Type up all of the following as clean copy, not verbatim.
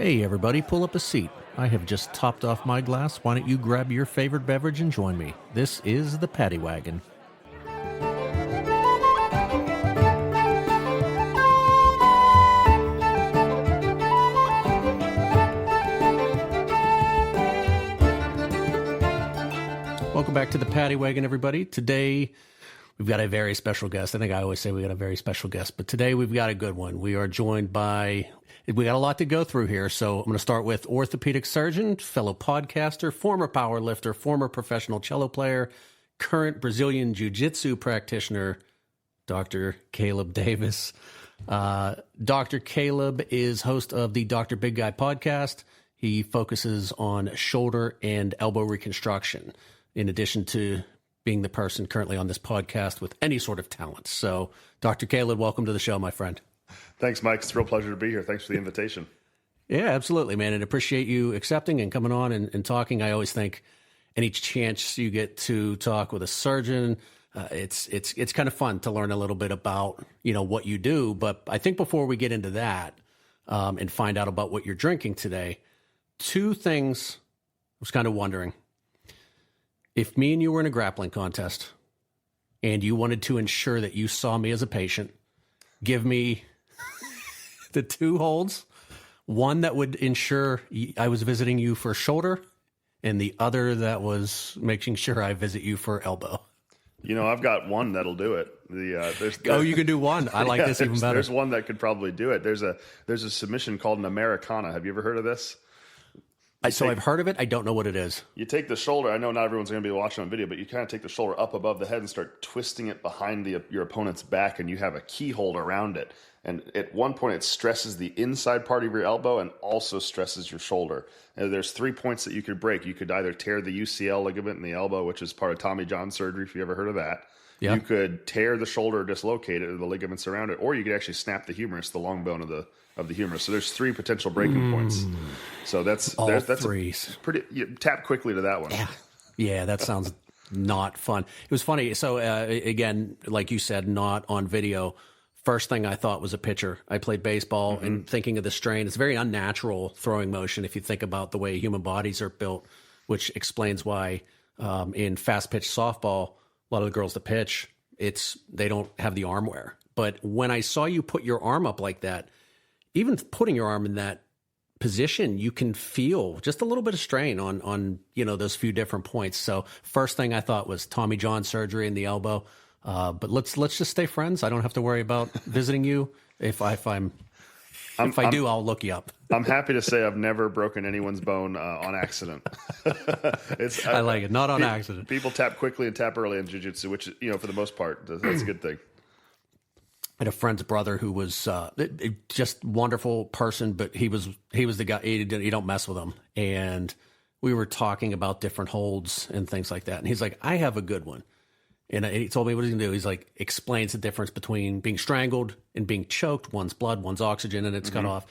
Hey everybody, pull up a seat. I have just topped off my glass. Why don't you grab your favorite beverage and join me? This is the Paddy Wagon. Welcome back to the Paddy Wagon, everybody. Today, we've got a very special guest. I think I always say we got a very special guest, but today we've got a good one. We are joined by, we got a lot to go through here, so I'm going to start with orthopedic surgeon, fellow podcaster, former power lifter, former professional cello player, current Brazilian jiu-jitsu practitioner, Dr. Caleb Davis. Dr. Caleb is host of the Dr. Big Guy podcast. He focuses on shoulder and elbow reconstruction, in addition to being the person currently on this podcast with any sort of talent. So, Dr. Caleb, welcome to the show, my friend. Thanks, Mike. It's a real pleasure to be here. Thanks for the invitation. Yeah, absolutely, man. And appreciate you accepting and coming on and talking. I always think any chance you get to talk with a surgeon, it's kind of fun to learn a little bit about, what you do. But I think before we get into that and find out about what you're drinking today, two things I was kind of wondering. If me and you were in a grappling contest and you wanted to ensure that you saw me as a patient, give me the two holds, one that would ensure I was visiting you for shoulder and the other that was making sure I visit you for elbow. I've got one that'll do it. You can do one. I like this even better. There's one that could probably do it. There's a submission called an Americana. Have you ever heard of this? I've heard of it. I don't know what it is. You take the shoulder. I know not everyone's going to be watching on video, but you kind of take the shoulder up above the head and start twisting it behind your opponent's back, and you have a keyhole around it. And at one point, it stresses the inside part of your elbow and also stresses your shoulder. And there's 3 points that you could break. You could either tear the UCL ligament in the elbow, which is part of Tommy John surgery, if you ever heard of that. Yeah. You could tear the shoulder, dislocate it, or the ligaments around it, or you could actually snap the humerus, the long bone of the humerus. So there's 3 potential breaking points. So that's three. Pretty. You tap quickly to that one. Yeah, that sounds not fun. It was funny. So again, like you said, not on video. First thing I thought was a pitcher. I played baseball, and thinking of the strain, it's a very unnatural throwing motion if you think about the way human bodies are built, which explains why in fast pitch softball, a lot of the girls that pitch, they don't have the arm wear. But when I saw you put your arm up like that, even putting your arm in that position, you can feel just a little bit of strain on those few different points. So first thing I thought was Tommy John surgery in the elbow. But let's just stay friends. I don't have to worry about visiting you. If I do, I'll look you up. I'm happy to say I've never broken anyone's bone on accident. I like it. Not on accident. People tap quickly and tap early in jiu-jitsu, which, for the most part, that's a good thing. I had a friend's brother who was just wonderful person, but he was the guy, you don't mess with him. And we were talking about different holds and things like that. And he's like, I have a good one. And he told me what he's going to do. He's like, explains the difference between being strangled and being choked. One's blood, one's oxygen, and it's cut off.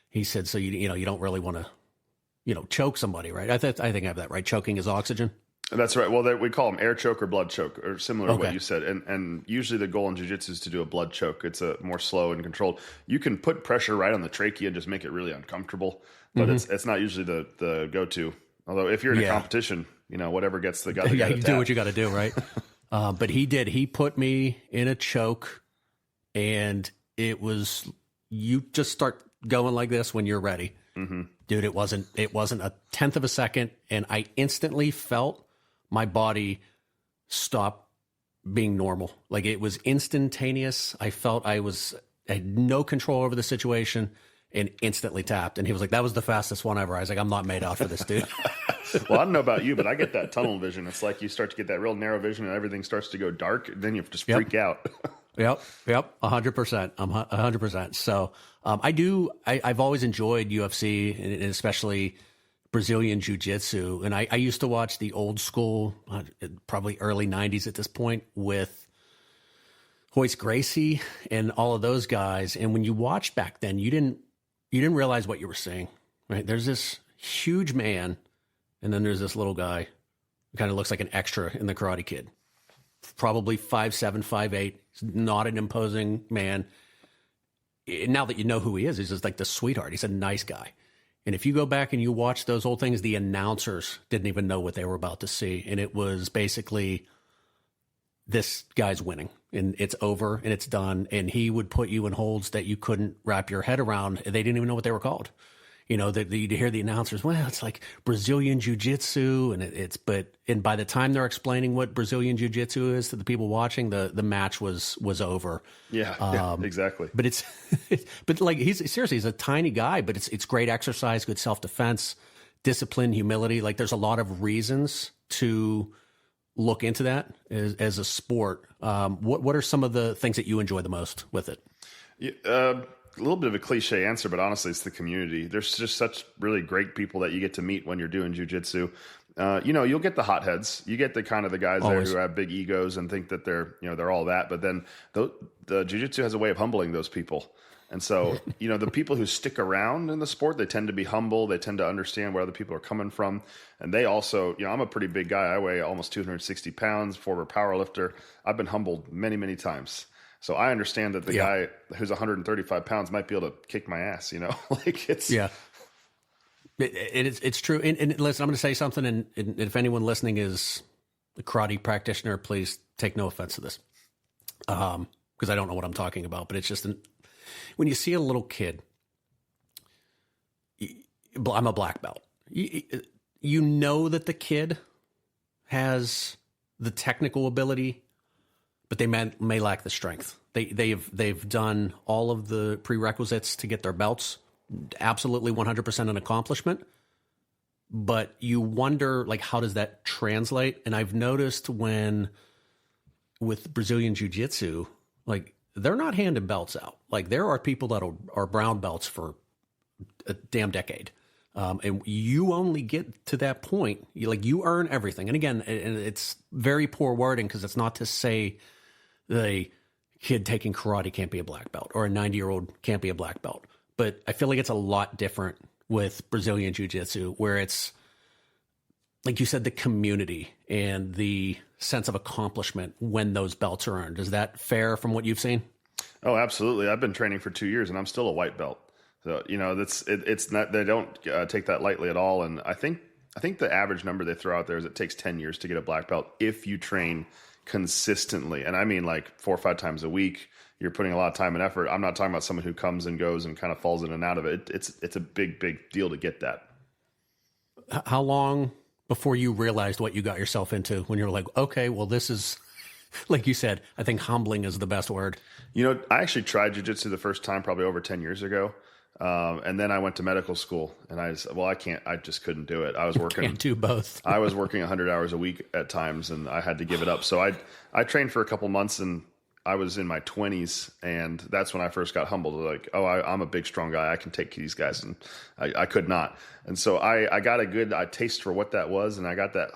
He said, so you don't really want to, choke somebody, right? I think I have that right. Choking is oxygen. That's right. Well, we call them air choke or blood choke, or similar to what you said. And usually the goal in jiu-jitsu is to do a blood choke. It's a more slow and controlled. You can put pressure right on the trachea and just make it really uncomfortable, but it's not usually the go-to. Although if you're in a competition, whatever gets the guy. You do what you got to do, right? But he did. He put me in a choke, and it was, you just start going like this when you're ready. Dude, it wasn't a tenth of a second, and I instantly felt my body stop being normal. Like, it was instantaneous. I felt I had no control over the situation and instantly tapped. And he was like, that was the fastest one ever. I was like, I'm not made out for this, dude. Well, I don't know about you, but I get that tunnel vision. It's like you start to get that real narrow vision and everything starts to go dark. And then you just freak out. Yep. 100%. I'm 100%. So I've always enjoyed UFC, and especially Brazilian jiu-jitsu. And I used to watch the old school, probably early 90s at this point, with Royce Gracie and all of those guys. And when you watched back then, you didn't realize what you were seeing, right? There's this huge man, and then there's this little guy who kind of looks like an extra in the Karate Kid. Probably 5'7", 5'8". He's not an imposing man. Now that you know who he is, he's just like the sweetheart. He's a nice guy. And if you go back and you watch those old things, the announcers didn't even know what they were about to see. And it was basically, this guy's winning and it's over and it's done. And he would put you in holds that you couldn't wrap your head around. They didn't even know what they were called. You know, you'd hear the announcers, well, it's like Brazilian jiu-jitsu. And by the time they're explaining what Brazilian jiu-jitsu is to the people watching, the match was over. Yeah, exactly. But but like, he's a tiny guy, but it's great exercise, good self-defense, discipline, humility. Like, there's a lot of reasons to look into that as a sport. What are some of the things that you enjoy the most with it? A little bit of a cliche answer, but honestly, it's the community. There's just such really great people that you get to meet when you're doing jiu-jitsu. You'll get the hotheads. You get the kind of the guys Always. there who have big egos and think that they're all that. But then the jiu-jitsu has a way of humbling those people. And so, the people who stick around in the sport, they tend to be humble. They tend to understand where other people are coming from. And they also, I'm a pretty big guy. I weigh almost 260 pounds, former power lifter. I've been humbled many, many times. So I understand that the guy who's 135 pounds might be able to kick my ass, like it's. Yeah. It's true. And listen, I'm going to say something. And if anyone listening is a karate practitioner, please take no offense to this. Because I don't know what I'm talking about, but it's just when you see a little kid, I'm a black belt. You know that the kid has the technical ability, but they may lack the strength. They've done all of the prerequisites to get their belts. Absolutely 100% an accomplishment. But you wonder, like, how does that translate? And I've noticed with Brazilian jiu-jitsu, like, they're not handing belts out. Like, there are people that are brown belts for a damn decade. And you only get to that point. You earn everything. And again, it's very poor wording, because it's not to say the kid taking karate can't be a black belt or a 90-year-old can't be a black belt. But I feel like it's a lot different with Brazilian jiu-jitsu, where it's, like you said, the community and the sense of accomplishment when those belts are earned. Is that fair from what you've seen? Oh, absolutely. I've been training for 2 years and I'm still a white belt. So, it's not, they don't take that lightly at all. And I think the average number they throw out there is it takes 10 years to get a black belt if you train consistently. And I mean, like 4 or 5 times a week, you're putting a lot of time and effort. I'm not talking about someone who comes and goes and kind of falls in and out of it. It's a big, big deal to get that. How long before you realized what you got yourself into, when you're like, okay, well, this is, like you said, I think humbling is the best word. I actually tried jiu-jitsu the first time probably over 10 years ago. And then I went to medical school and I just couldn't do it. I was working. Can't do both. I was working 100 hours a week at times and I had to give it up. So I trained for a couple months and I was in my 20s, and that's when I first got humbled. Like, I'm a big, strong guy. I can take these guys, and I could not. And so I got a good taste for what that was, and I got that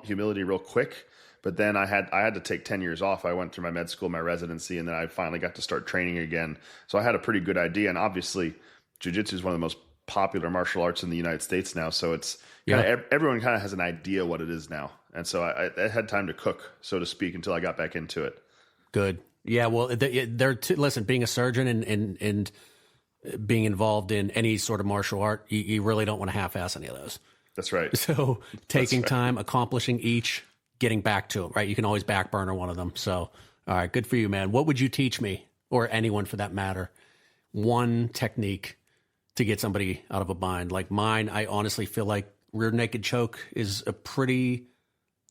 humility real quick. But then I had to take 10 years off. I went through my med school, my residency, and then I finally got to start training again. So I had a pretty good idea. And obviously, jiu-jitsu is one of the most popular martial arts in the United States now. So it's everyone kind of has an idea what it is now. And so I had time to cook, so to speak, until I got back into it. Good. Yeah. Well, listen, being a surgeon and being involved in any sort of martial art, you really don't want to half-ass any of those. That's right. So taking time, accomplishing each, getting back to it, right? You can always back burner one of them. So, all right, good for you, man. What would you teach me, or anyone for that matter, one technique to get somebody out of a bind? Like mine, I honestly feel like rear naked choke is a pretty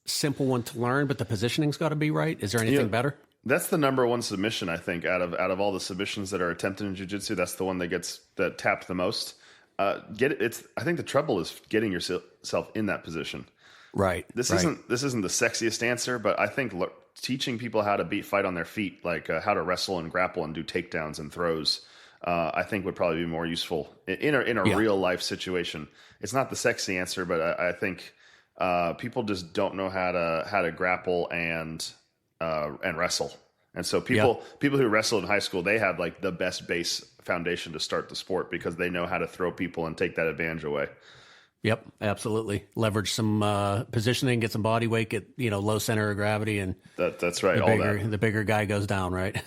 simple one to learn, but the positioning's got to be right. Is there anything better? That's the number one submission, I think, out of all the submissions that are attempted in jiu-jitsu. That's the one that gets tapped the most. I think the trouble is getting yourself in that position. Right. This isn't the sexiest answer, but I think teaching people how to fight on their feet, like how to wrestle and grapple and do takedowns and throws, I think would probably be more useful in a real life situation. It's not the sexy answer, but I think people just don't know how to grapple and wrestle. And so people who wrestled in high school, they have like the best base foundation to start the sport because they know how to throw people and take that advantage away. Yep, absolutely. Leverage some positioning, get some body weight, get low center of gravity, and that's right. The bigger guy goes down, right?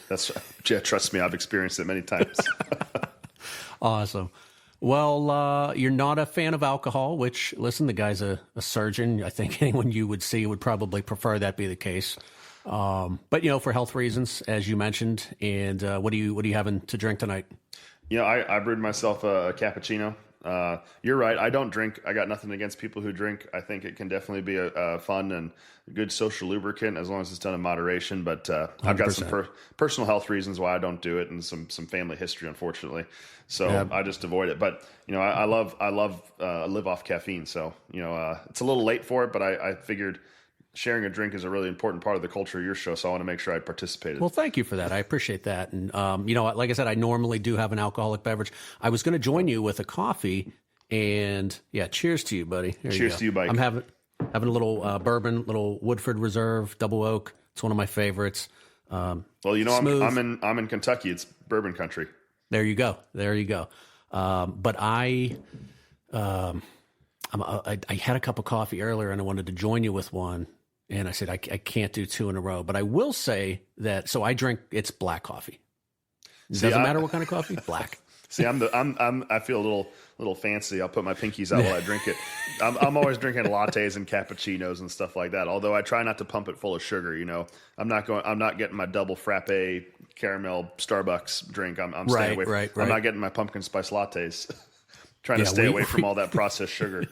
Trust me, I've experienced it many times. Awesome. Well, you're not a fan of alcohol, which, listen, the guy's a surgeon. I think anyone you would see would probably prefer that be the case. But, for health reasons, as you mentioned. And what are you having to drink tonight? I brewed myself a cappuccino. You're right. I don't drink. I got nothing against people who drink. I think it can definitely be a fun and good social lubricant as long as it's done in moderation. But I've got some personal health reasons why I don't do it, and some family history, unfortunately. So I just avoid it. But I love live off caffeine. So it's a little late for it, but I figured sharing a drink is a really important part of the culture of your show, so I want to make sure I participated. Well, thank you for that. I appreciate that. And, like I said, I normally do have an alcoholic beverage. I was going to join you with a coffee, and cheers to you, buddy. Cheers to you, Mike. I'm having a little bourbon, little Woodford Reserve Double Oak. It's one of my favorites. Well, I'm in Kentucky. It's bourbon country. There you go. But I had a cup of coffee earlier, and I wanted to join you with one. And I said, I can't do two in a row, but I will say that, so I drink, it's black coffee. Doesn't matter what kind of coffee, black. See, I feel a little fancy. I'll put my pinkies out while I drink it. I'm always drinking lattes and cappuccinos and stuff like that. Although I try not to pump it full of sugar. I'm not getting my double frappe caramel Starbucks drink. I'm staying away. Right. I'm not getting my pumpkin spice lattes. Trying to stay away from all that processed sugar.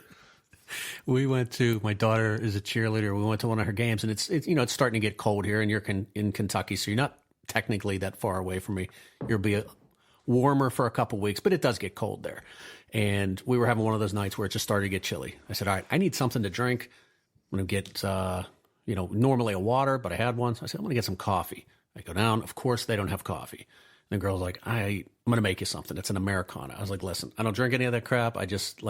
We went to, my daughter is a cheerleader. We went to one of her games, and it's starting to get cold here, and you're in Kentucky, so you're not technically that far away from me. You'll be warmer for a couple weeks, but it does get cold there. And we were having one of those nights where it just started to get chilly. I said, all right, I need something to drink. I'm going to get, normally a water, but I had one. So I said, I'm going to get some coffee. I go down. Of course, they don't have coffee. And the girl's like, I'm going to make you something. It's an Americana. I was like, listen, I don't drink any of that crap. I just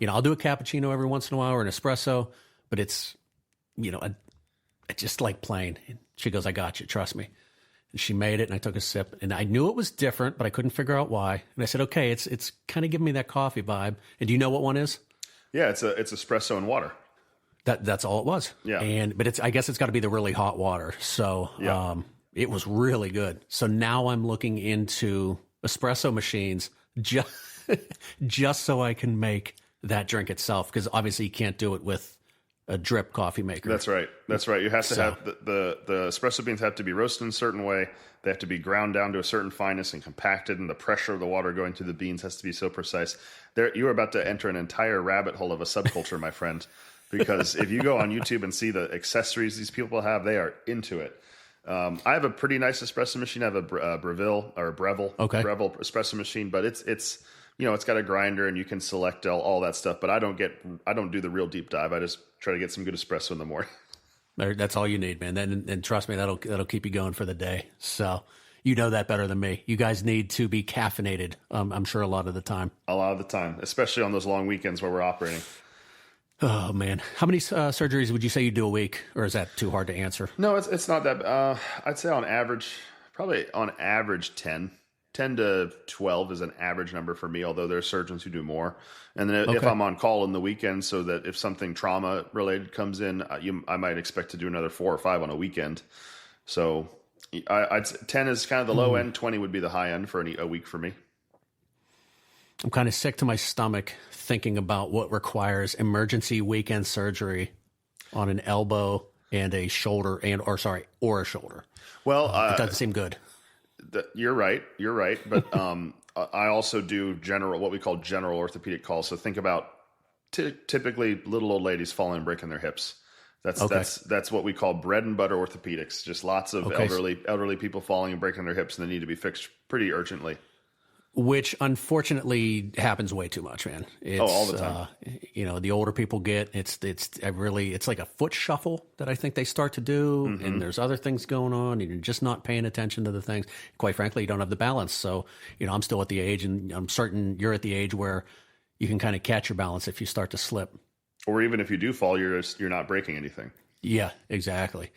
I'll do a cappuccino every once in a while or an espresso, but it's, I just like plain. And she goes, I got you. Trust me. And she made it, and I took a sip, and I knew it was different, but I couldn't figure out why. And I said, okay, it's kind of giving me that coffee vibe. And do you know what one is? Yeah, it's espresso and water. That's all it was. Yeah. But I guess it's got to be the really hot water. So, it was really good. So now I'm looking into espresso machines just so I can make that drink itself, because obviously you can't do it with a drip coffee maker. That's right. You have to have the espresso beans have to be roasted in a certain way. They have to be ground down to a certain fineness and compacted, and the pressure of the water going through the beans has to be so precise. You are about to enter an entire rabbit hole of a subculture, my friend, because if you go on YouTube and see the accessories these people have, they are into it. I have a pretty nice espresso machine. I have a Breville espresso machine, but it's got a grinder and you can select all that stuff, but I don't do the real deep dive. I just try to get some good espresso in the morning. That's all you need, man. And trust me, that'll keep you going for the day. So you know that better than me. You guys need to be caffeinated. I'm sure a lot of the time, especially on those long weekends where we're operating. Oh man. How many surgeries would you say you do a week, or is that too hard to answer? No, it's not that. I'd say on average 10. 10 to 12 is an average number for me, although there are surgeons who do more. And then if I'm on call in the weekend, so that if something trauma related comes in, I might expect to do another 4 or 5 on a weekend. So I'd say 10 is kind of the low end. 20 would be the high end for a week for me. I'm kind of sick to my stomach thinking about what requires emergency weekend surgery on an elbow and a shoulder or a shoulder. Well, it doesn't seem good. You're right. But I also do what we call general orthopedic calls. So think about typically little old ladies falling and breaking their hips. That's what we call bread and butter orthopedics. Just lots of elderly people falling and breaking their hips, and they need to be fixed pretty urgently. Which unfortunately happens way too much, man. All the time. The older people get, it's like a foot shuffle that I think they start to do, and there's other things going on, and you're just not paying attention to the things. Quite frankly, you don't have the balance. So, I'm still at the age, and I'm certain you're at the age where you can kind of catch your balance if you start to slip. Or even if you do fall, you're not breaking anything. Yeah, exactly.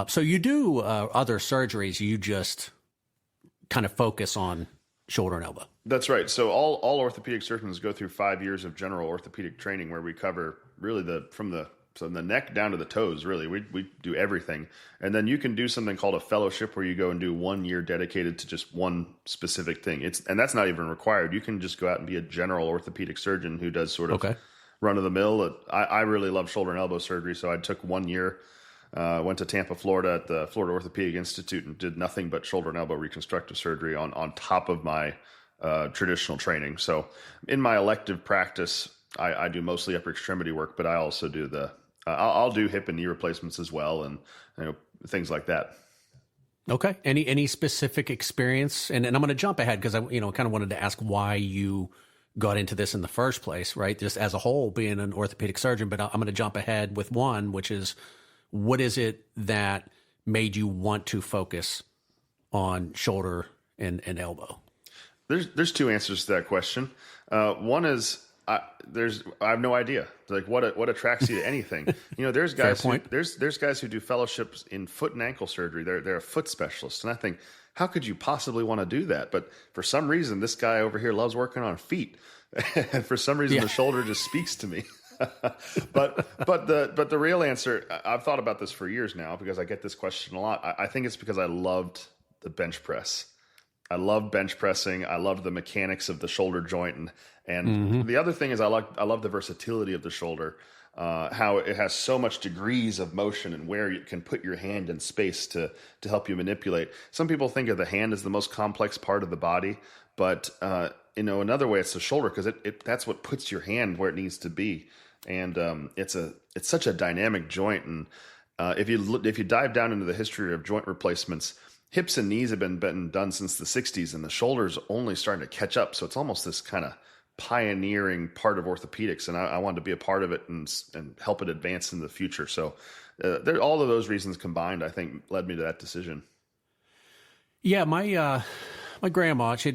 So you do other surgeries, you just kind of focus on shoulder and elbow. That's right. So all orthopedic surgeons go through 5 years of general orthopedic training, where we cover really from the from the neck down to the toes, really. We do everything. And then you can do something called a fellowship where you go and do 1 year dedicated to just one specific thing. And that's not even required. You can just go out and be a general orthopedic surgeon who does sort of run of the mill. I really love shoulder and elbow surgery. So I took 1 year, went to Tampa, Florida at the Florida Orthopedic Institute and did nothing but shoulder and elbow reconstructive surgery on top of my traditional training. So in my elective practice, I do mostly upper extremity work, but I also do I'll do hip and knee replacements as well, and things like that. Okay. Any specific experience? And I'm going to jump ahead because I kind of wanted to ask why you got into this in the first place, right? Just as a whole, being an orthopedic surgeon. But I'm going to jump ahead with one, which is, what is it that made you want to focus on shoulder and elbow? There's two answers to that question. One is, I have no idea. Like what attracts you to anything? There's guys there's guys who do fellowships in foot and ankle surgery. They're a foot specialist, and I think, how could you possibly want to do that? But for some reason, this guy over here loves working on feet, and for some reason, the shoulder just speaks to me. but the real answer, I've thought about this for years now because I get this question a lot. I think it's because I loved the bench press. I love bench pressing. I love the mechanics of the shoulder joint, and the other thing is I love the versatility of the shoulder, how it has so much degrees of motion and where you can put your hand in space to help you manipulate. Some people think of the hand as the most complex part of the body, but another way it's the shoulder because that's what puts your hand where it needs to be, and it's such a dynamic joint. And if you dive down into the history of joint replacements, hips and knees have been done since the 60s, and the shoulder's only starting to catch up. So it's almost this kind of pioneering part of orthopedics, and I wanted to be a part of it and help it advance in the future. So all of those reasons combined, I think, led me to that decision. Yeah, my grandma, she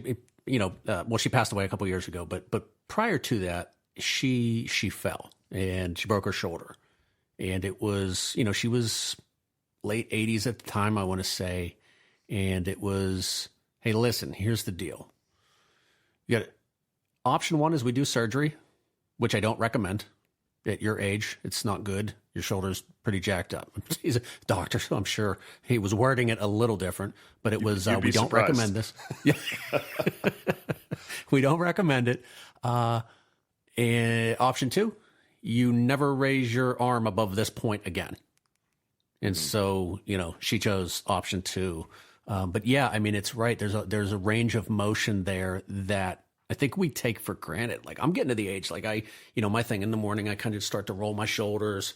passed away a couple of years ago, but prior to that, she fell and she broke her shoulder, and it was she was late 80s at the time, I want to say. And it was, hey, listen, here's the deal. You got option one is we do surgery, which I don't recommend at your age. It's not good. Your shoulder's pretty jacked up. He's a doctor, so I'm sure he was wording it a little different, but it was, we don't recommend this. We don't recommend it. And option two, you never raise your arm above this point again. And so, she chose option two. But yeah, I mean, it's right. There's a range of motion there that I think we take for granted. Like, I'm getting to the age, like my thing in the morning, I kind of start to roll my shoulders,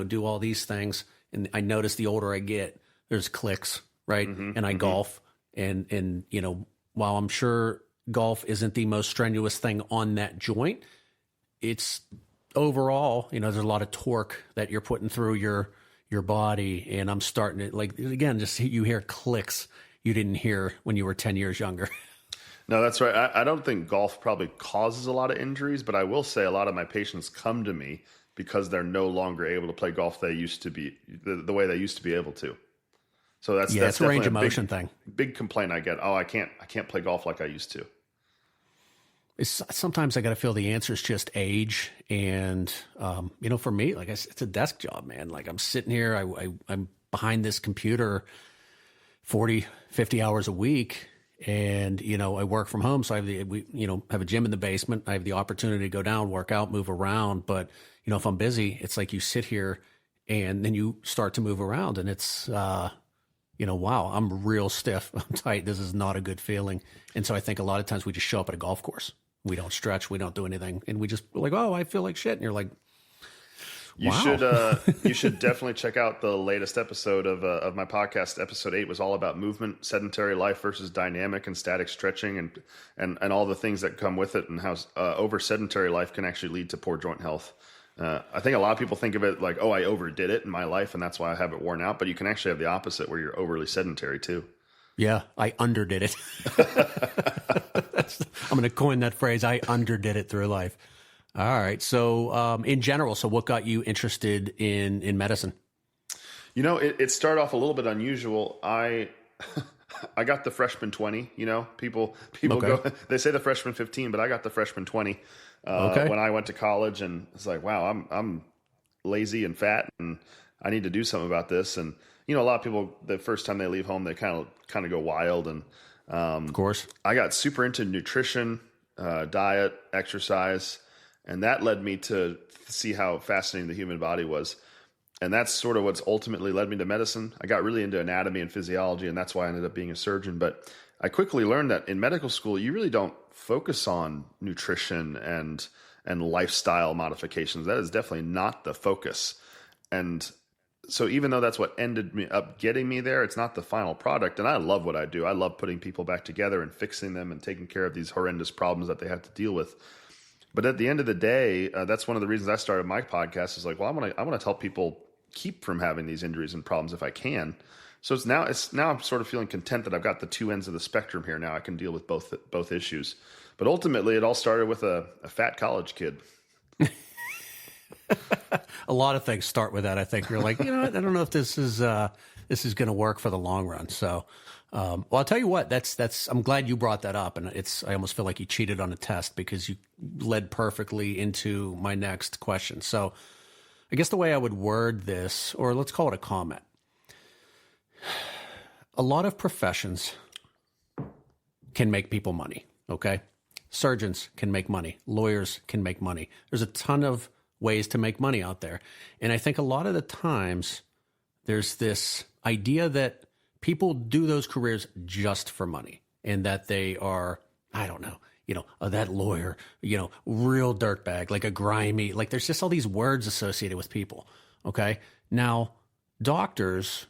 do all these things. And I notice the older I get, there's clicks, right? And I golf. And while I'm sure golf isn't the most strenuous thing on that joint, it's overall, there's a lot of torque that you're putting through your body, and I'm starting to, like, again, just you hear clicks you didn't hear when you were 10 years younger. No, that's right. I don't think golf probably causes a lot of injuries, but I will say a lot of my patients come to me because they're no longer able to play golf they used to be the way they used to be able to. So that's it's a range of motion thing. Big complaint I get. Oh, I can't play golf like I used to. Sometimes I got to feel the answer is just age. And, for me, like it's a desk job, man. Like, I'm sitting here, I'm behind this computer 40, 50 hours a week. And, I work from home. So we have a gym in the basement. I have the opportunity to go down, work out, move around. But, if I'm busy, it's like you sit here and then you start to move around, and it's, wow, I'm real stiff. I'm tight. This is not a good feeling. And so I think a lot of times we just show up at a golf course. We don't stretch. We don't do anything. And we just like, oh, I feel like shit. And you're like, wow. You should definitely check out the latest episode of my podcast. Episode 8 was all about movement, sedentary life versus dynamic and static stretching, and all the things that come with it, and how over sedentary life can actually lead to poor joint health. I think a lot of people think of it like, oh, I overdid it in my life, and that's why I have it worn out. But you can actually have the opposite, where you're overly sedentary too. Yeah, I underdid it. I'm going to coin that phrase. I underdid it through life. All right. So in general, what got you interested in medicine? It started off a little bit unusual. I got the freshman 20, people go, they say the freshman 15, but I got the freshman 20 when I went to college, and it's like, wow, I'm lazy and fat, and I need to do something about this. And, you know, a lot of people, the first time they leave home, they kind of go wild. And of course, I got super into nutrition, diet, exercise, and that led me to see how fascinating the human body was. And that's sort of what's ultimately led me to medicine. I got really into anatomy and physiology, and that's why I ended up being a surgeon. But I quickly learned that in medical school, you really don't focus on nutrition and lifestyle modifications. That is definitely not the focus. And so even though that's what ended me up getting me there, it's not the final product. And I love what I do. I love putting people back together and fixing them and taking care of these horrendous problems that they have to deal with. But at the end of the day, that's one of the reasons I started my podcast, is like, well, I want to help people keep from having these injuries and problems if I can. So it's now I'm sort of feeling content that I've got the two ends of the spectrum here. Now I can deal with both issues. But ultimately, it all started with a fat college kid. A lot of things start with that. I think you're like, you know, I don't know if this is going to work for the long run. So, well, I'll tell you what. That's. I'm glad you brought that up, and I almost feel like you cheated on a test because you led perfectly into my next question. So, I guess the way I would word this, or let's call it a comment. A lot of professions can make people money. Okay, surgeons can make money. Lawyers can make money. There's a ton of ways to make money out there. And I think a lot of the times there's this idea that people do those careers just for money, and that they are, I don't know, you know, that lawyer, you know, real dirtbag, like a grimy, like there's just all these words associated with people. Okay. Now, doctors,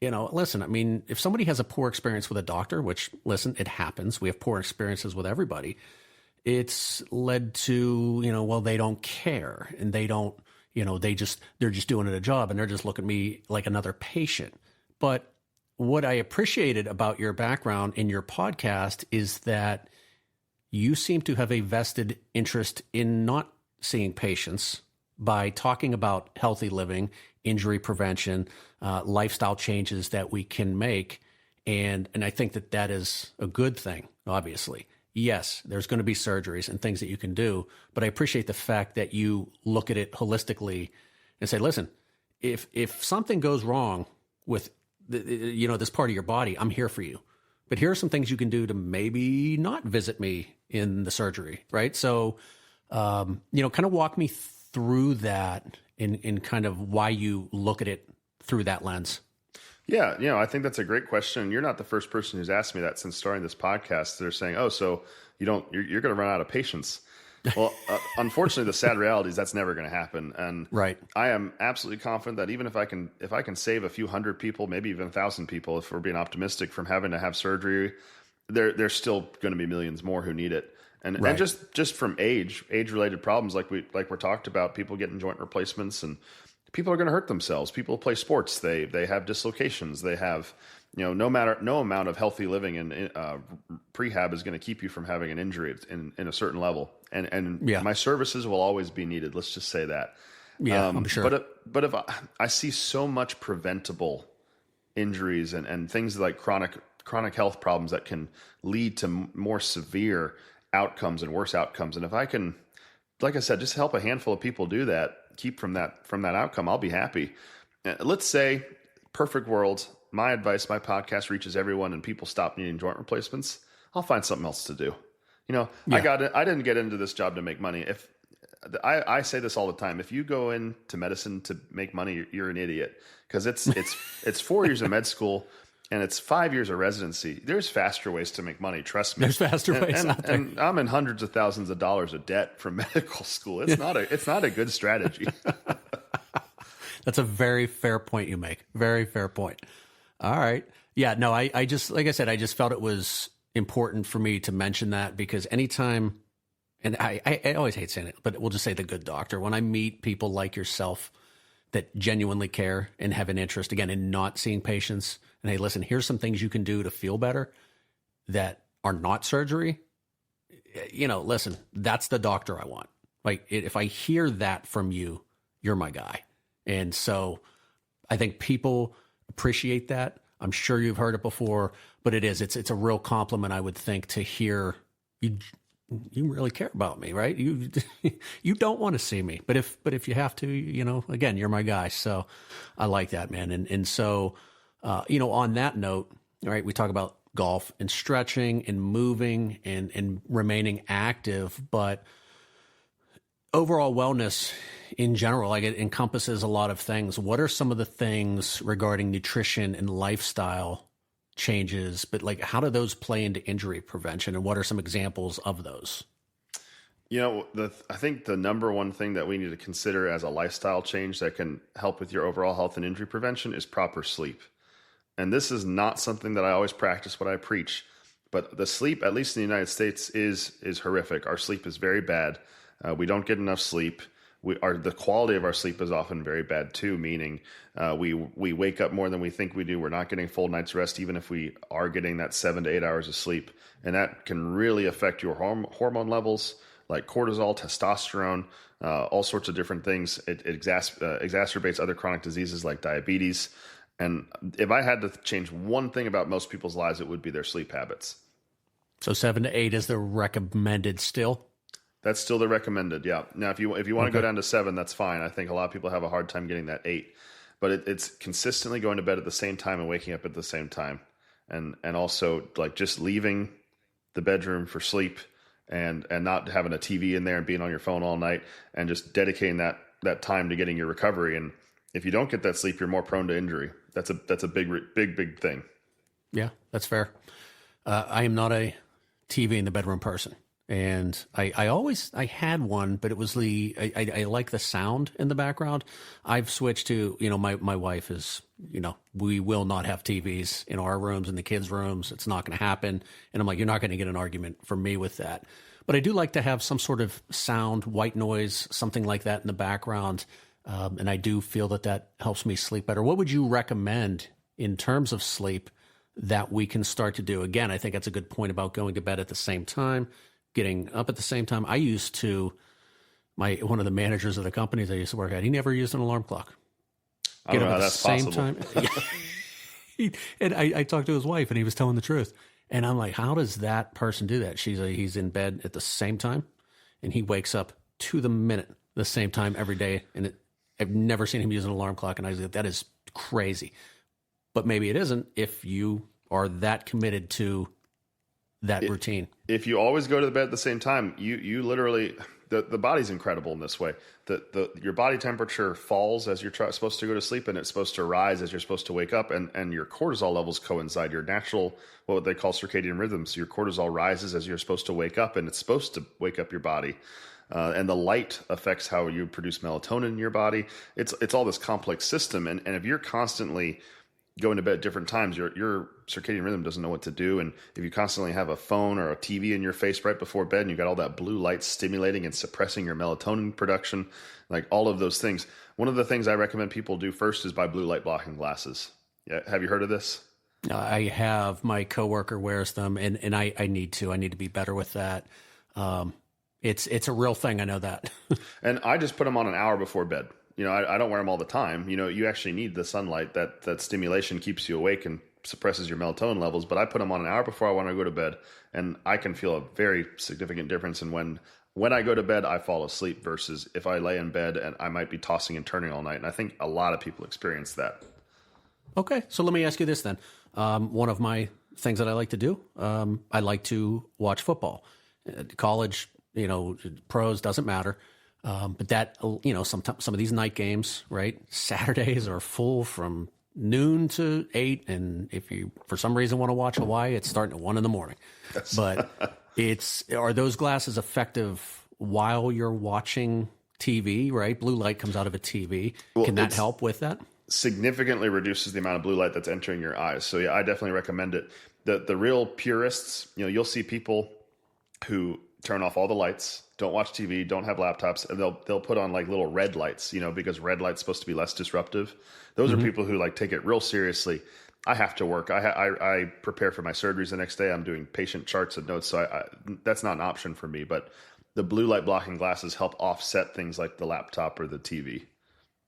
you know, listen, I mean, if somebody has a poor experience with a doctor, which, listen, it happens. We have poor experiences with everybody. It's led to, you know, well, they don't care, and they don't, you know, they're just doing a job, and they're just looking at me like another patient. But what I appreciated about your background in your podcast is that you seem to have a vested interest in not seeing patients by talking about healthy living, injury prevention, lifestyle changes that we can make. And I think that is a good thing, obviously. Yes, there's going to be surgeries and things that you can do, but I appreciate the fact that you look at it holistically and say, listen, if something goes wrong with this part of your body, I'm here for you. But here are some things you can do to maybe not visit me in the surgery, right? So, kind of walk me through that in kind of why you look at it through that lens. Yeah, I think that's a great question. You're not the first person who's asked me that since starting this podcast. They're saying, "Oh, so you're going to run out of patience." Well, unfortunately, the sad reality is that's never going to happen. And right. I am absolutely confident that even if I can save a few hundred people, maybe even 1,000 people, if we're being optimistic, from having to have surgery, there's still going to be millions more who need it. And right. and just from age related problems, like we're talked about, people getting joint replacements, and people are going to hurt themselves. People play sports. They have dislocations. They have, no amount of healthy living and prehab is going to keep you from having an injury in a certain level. And yeah. My services will always be needed. Let's just say that. Yeah, I'm sure. But if I see so much preventable injuries and things like chronic health problems that can lead to more severe outcomes and worse outcomes. And if I can, like I said, just help a handful of people do that, keep from that outcome, I'll be happy. Let's say, perfect world, my advice, my podcast reaches everyone and people stop needing joint replacements. I'll find something else to do. Yeah. I didn't get into this job to make money. If I say this all the time, if you go into medicine to make money, you're an idiot, because it's 4 years of med school and it's 5 years of residency. There's faster ways to make money. Trust me. There's faster ways out there. And I'm in hundreds of thousands of dollars of debt from medical school. It's not a good strategy. That's a very fair point you make. Very fair point. All right. Yeah, no, I just, like I said, I just felt it was important for me to mention that, because anytime, and I always hate saying it, but we'll just say the good doctor, when I meet people like yourself that genuinely care and have an interest, again, in not seeing patients, and hey, listen, here's some things you can do to feel better that are not surgery. Listen, that's the doctor I want. Like, if I hear that from you, you're my guy. And so I think people appreciate that. I'm sure you've heard it before, but it's a real compliment, I would think, to hear you you really care about me, right? You you don't want to see me, but if you have to, again, you're my guy. So I like that, man. And so on that note, right, we talk about golf and stretching and moving and remaining active, but overall wellness in general, like it encompasses a lot of things. What are some of the things regarding nutrition and lifestyle changes, but like how do those play into injury prevention, and what are some examples of those? I think the number one thing that we need to consider as a lifestyle change that can help with your overall health and injury prevention is proper sleep. And this is not something that I always practice what I preach, but the sleep, at least in the United States, is horrific. Our sleep is very bad. We don't get enough sleep. The quality of our sleep is often very bad too, meaning we wake up more than we think we do. We're not getting full night's rest, even if we are getting that 7 to 8 hours of sleep. And that can really affect your hormone levels like cortisol, testosterone, all sorts of different things. It exacerbates other chronic diseases like diabetes. And if I had to change one thing about most people's lives, it would be their sleep habits. So 7 to 8 is the recommended still? That's still the recommended, yeah. Now, if you want to go down to 7, that's fine. I think a lot of people have a hard time getting that 8. But it's consistently going to bed at the same time and waking up at the same time. And also, like, just leaving the bedroom for sleep and not having a TV in there and being on your phone all night and just dedicating that time to getting your recovery. And if you don't get that sleep, you're more prone to injury. That's a big thing. Yeah, that's fair. I am not a TV in the bedroom person. And I had one, but it was I like the sound in the background. I've switched to, my wife is, we will not have TVs in our rooms, in the kids' rooms. It's not going to happen. And I'm like, you're not going to get an argument from me with that. But I do like to have some sort of sound, white noise, something like that in the background. And I do feel that helps me sleep better. What would you recommend in terms of sleep that we can start to do? Again, I think that's a good point about going to bed at the same time, getting up at the same time. I used to, one of the managers of the companies I used to work at, he never used an alarm clock. I don't know how that's possible. And I talked to his wife and he was telling the truth. And I'm like, how does that person do that? He's in bed at the same time and he wakes up to the minute, the same time every day. And I've never seen him use an alarm clock. And I was like, that is crazy. But maybe it isn't if you are that committed to that routine. If you always go to the bed at the same time, you literally, the body's incredible in this way. Your body temperature falls as you're supposed to go to sleep, and it's supposed to rise as you're supposed to wake up, and your cortisol levels coincide. Your natural, what they call circadian rhythms, your cortisol rises as you're supposed to wake up, and it's supposed to wake up your body. And the light affects how you produce melatonin in your body. It's all this complex system, and if you're constantly going to bed at different times, your circadian rhythm doesn't know what to do. And if you constantly have a phone or a TV in your face right before bed and you got all that blue light stimulating and suppressing your melatonin production, like all of those things, one of the things I recommend people do first is buy blue light blocking glasses. Yeah, have you heard of this? I have. My coworker wears them, and I need to be better with that. It's a real thing. I know that. And I just put them on an hour before bed. I don't wear them all the time. You actually need the sunlight. That stimulation keeps you awake and suppresses your melatonin levels. But I put them on an hour before I want to go to bed, and I can feel a very significant difference in when I go to bed, I fall asleep versus if I lay in bed and I might be tossing and turning all night. And I think a lot of people experience that. Okay, so let me ask you this then. One of my things that I like to do, I like to watch football. College, pros, doesn't matter. But that, some of these night games, right? Saturdays are full from noon to 8. And if you, for some reason, want to watch Hawaii, it's starting at 1 a.m. But are those glasses effective while you're watching TV, right? Blue light comes out of a TV. Well, can that help with that? Significantly reduces the amount of blue light that's entering your eyes. So yeah, I definitely recommend it. The real purists, you'll see people who turn off all the lights, don't watch TV, don't have laptops, and they'll put on like little red lights, because red light's supposed to be less disruptive. Those are people who take it real seriously. I have to work. I prepare for my surgeries the next day. I'm doing patient charts and notes, so that's not an option for me. But the blue light blocking glasses help offset things like the laptop or the TV.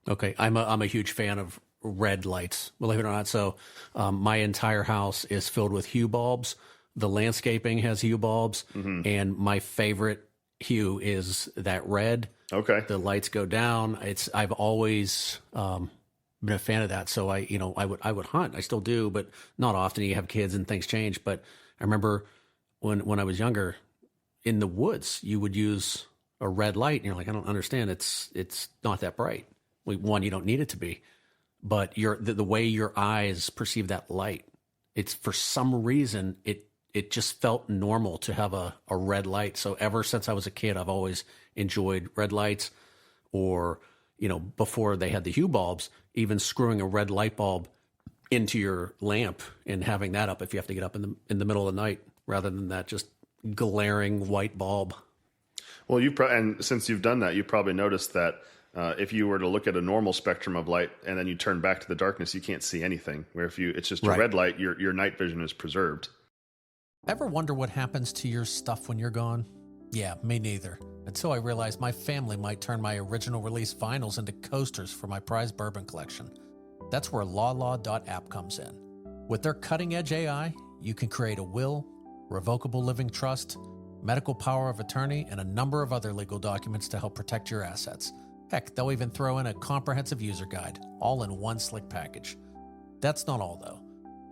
Okay, I'm a huge fan of red lights, believe it or not. So my entire house is filled with hue bulbs. The landscaping has hue bulbs, and my favorite hue is that red. Okay. The lights go down. I've always been a fan of that. So I would hunt. I still do, but not often. You have kids and things change. But I remember when I was younger, in the woods, you would use a red light, and you're like, I don't understand. It's not that bright. One, you don't need it to be, but the way your eyes perceive that light, it's for some reason it just felt normal to have a red light. So ever since I was a kid, I've always enjoyed red lights, or, before they had the hue bulbs, even screwing a red light bulb into your lamp and having that up if you have to get up in the middle of the night, rather than that just glaring white bulb. Well, and since you've done that, you probably noticed that if you were to look at a normal spectrum of light and then you turn back to the darkness, you can't see anything. Where if it's just a red light, your night vision is preserved. Ever wonder what happens to your stuff when you're gone? Yeah, me neither. Until I realized my family might turn my original release vinyls into coasters for my prized bourbon collection. That's where LawLaw.app comes in. With their cutting-edge AI, you can create a will, revocable living trust, medical power of attorney, and a number of other legal documents to help protect your assets. Heck, they'll even throw in a comprehensive user guide, all in one slick package. That's not all, though.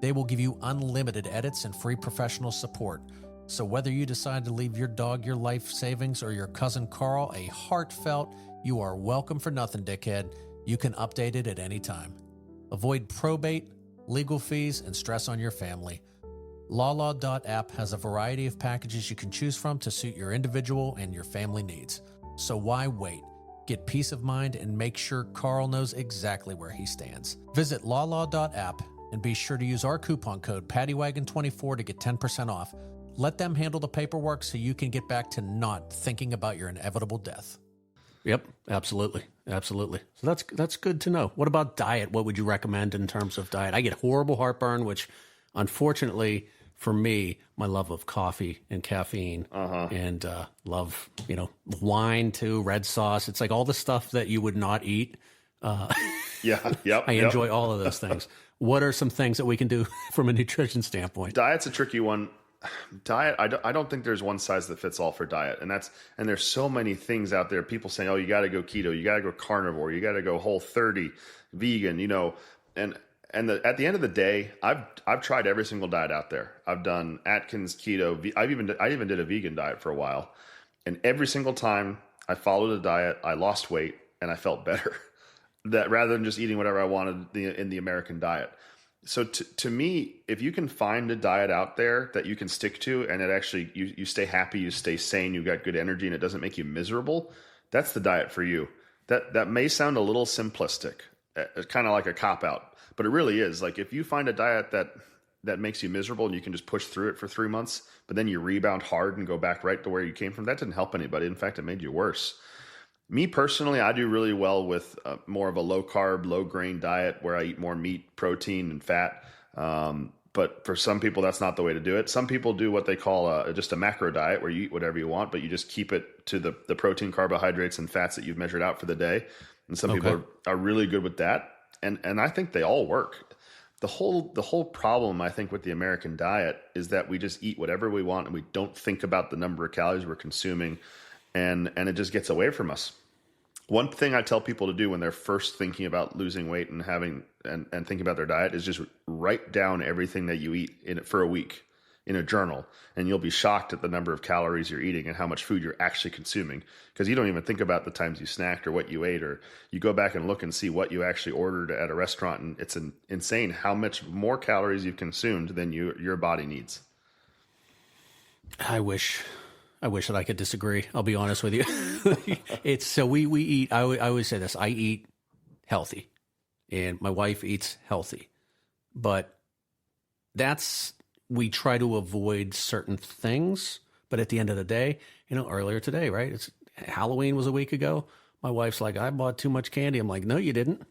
They will give you unlimited edits and free professional support. So whether you decide to leave your dog your life savings or your cousin Carl a heartfelt, "You are welcome for nothing, dickhead," you can update it at any time. Avoid probate, legal fees, and stress on your family. LawLaw.app has a variety of packages you can choose from to suit your individual and your family needs. So why wait? Get peace of mind and make sure Carl knows exactly where he stands. Visit LawLaw.app and be sure to use our coupon code PaddyWagon24 to get 10% off. Let them handle the paperwork so you can get back to not thinking about your inevitable death. Yep, absolutely. So that's good to know. What about diet? What would you recommend in terms of diet? I get horrible heartburn, which unfortunately for me, my love of coffee and caffeine and love, wine too, red sauce. It's like all the stuff that you would not eat. Yep. I enjoy all of those things. What are some things that we can do from a nutrition standpoint? Diet's a tricky one. Diet, I don't think there's one size that fits all for diet, and there's so many things out there. People saying, "Oh, you got to go keto, you got to go carnivore, you got to go Whole30, vegan," and at the end of the day, I've tried every single diet out there. I've done Atkins, keto. I even did a vegan diet for a while, and every single time I followed a diet, I lost weight and I felt better. That rather than just eating whatever I wanted in the American diet. So to me, if you can find a diet out there that you can stick to, and it actually you stay happy, you stay sane, you got good energy, and it doesn't make you miserable, that's the diet for you. That may sound a little simplistic, kind of like a cop out, but it really is. Like if you find a diet that makes you miserable and you can just push through it for 3 months, but then you rebound hard and go back right to where you came from, that didn't help anybody. In fact, it made you worse. Me personally, I do really well with more of a low carb, low grain diet where I eat more meat, protein, and fat. But for some people, that's not the way to do it. Some people do what they call just a macro diet where you eat whatever you want, but you just keep it to the protein, carbohydrates, and fats that you've measured out for the day. And some people are really good with that. And I think they all work. The whole problem, I think, with the American diet is that we just eat whatever we want and we don't think about the number of calories we're consuming, and it just gets away from us. One thing I tell people to do when they're first thinking about losing weight and and thinking about their diet is just write down everything that you eat for a week in a journal, and you'll be shocked at the number of calories you're eating and how much food you're actually consuming, because you don't even think about the times you snacked or what you ate, or you go back and look and see what you actually ordered at a restaurant, and it's insane how much more calories you've consumed than your body needs. I wish that I could disagree. I'll be honest with you. It's so we eat. I always say this. I eat healthy, and my wife eats healthy, but we try to avoid certain things. But at the end of the day, earlier today, right? Halloween was a week ago. My wife's like, "I bought too much candy." I'm like, "No, you didn't.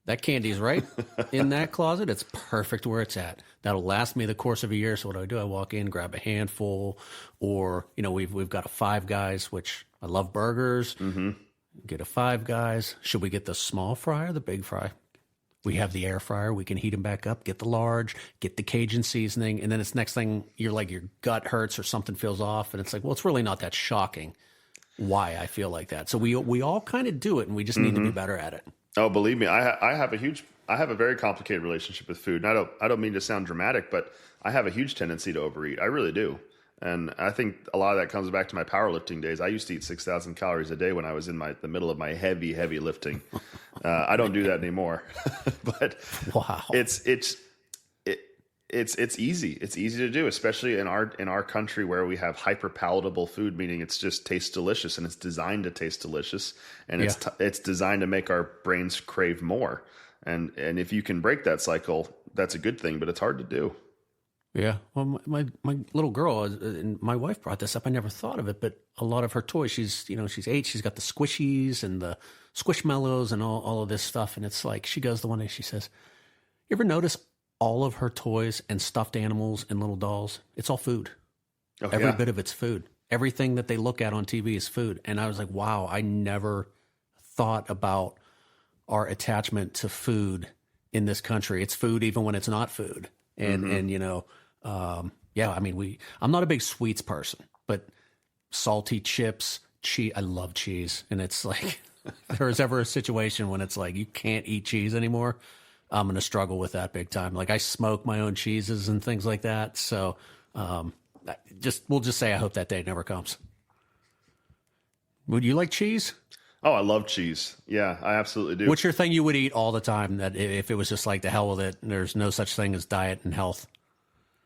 That candy's right in that closet. It's perfect where it's at. That'll last me the course of a year." So what do? I walk in, grab a handful, or we've got a Five Guys, which I love burgers. Mm-hmm. Get a Five Guys. Should we get the small fry or the big fry? We have the air fryer. We can heat them back up, get the large, get the Cajun seasoning. And then it's next thing you're like, your gut hurts or something feels off. And it's like, well, it's really not that shocking why I feel like that. So we all kind of do it, and we just need to be better at it. Oh, believe me, I have a very complicated relationship with food. And I don't mean to sound dramatic, but I have a huge tendency to overeat. I really do. And I think a lot of that comes back to my powerlifting days. I used to eat 6,000 calories a day when I was in the middle of my heavy lifting. I don't do that anymore, but Wow. it's easy. It's easy to do, especially in our country where we have hyper palatable food, meaning it's just tastes delicious and it's designed to taste delicious, and it's designed to make our brains crave more. And if you can break that cycle, that's a good thing, but it's hard to do. Yeah. Well, my little girl, and my wife brought this up. I never thought of it, but a lot of her toys, she's 8. She's got the squishies and the squishmallows and all of this stuff. And it's like, she goes the one day, she says, you ever notice all of her toys and stuffed animals and little dolls? It's all food. Oh, Every bit of it's food. Everything that they look at on TV is food. And I was like, wow, I never thought about our attachment to food in this country. It's food even when it's not food. And I mean, I'm not a big sweets person, but salty chips, cheese, I love cheese. And it's like, if there's ever a situation when it's like, you can't eat cheese anymore, I'm going to struggle with that big time. Like, I smoke my own cheeses and things like that. So, we'll just say, I hope that day never comes. Would you like cheese? Oh, I love cheese. Yeah, I absolutely do. What's your thing you would eat all the time that if it was just like the hell with it, there's no such thing as diet and health?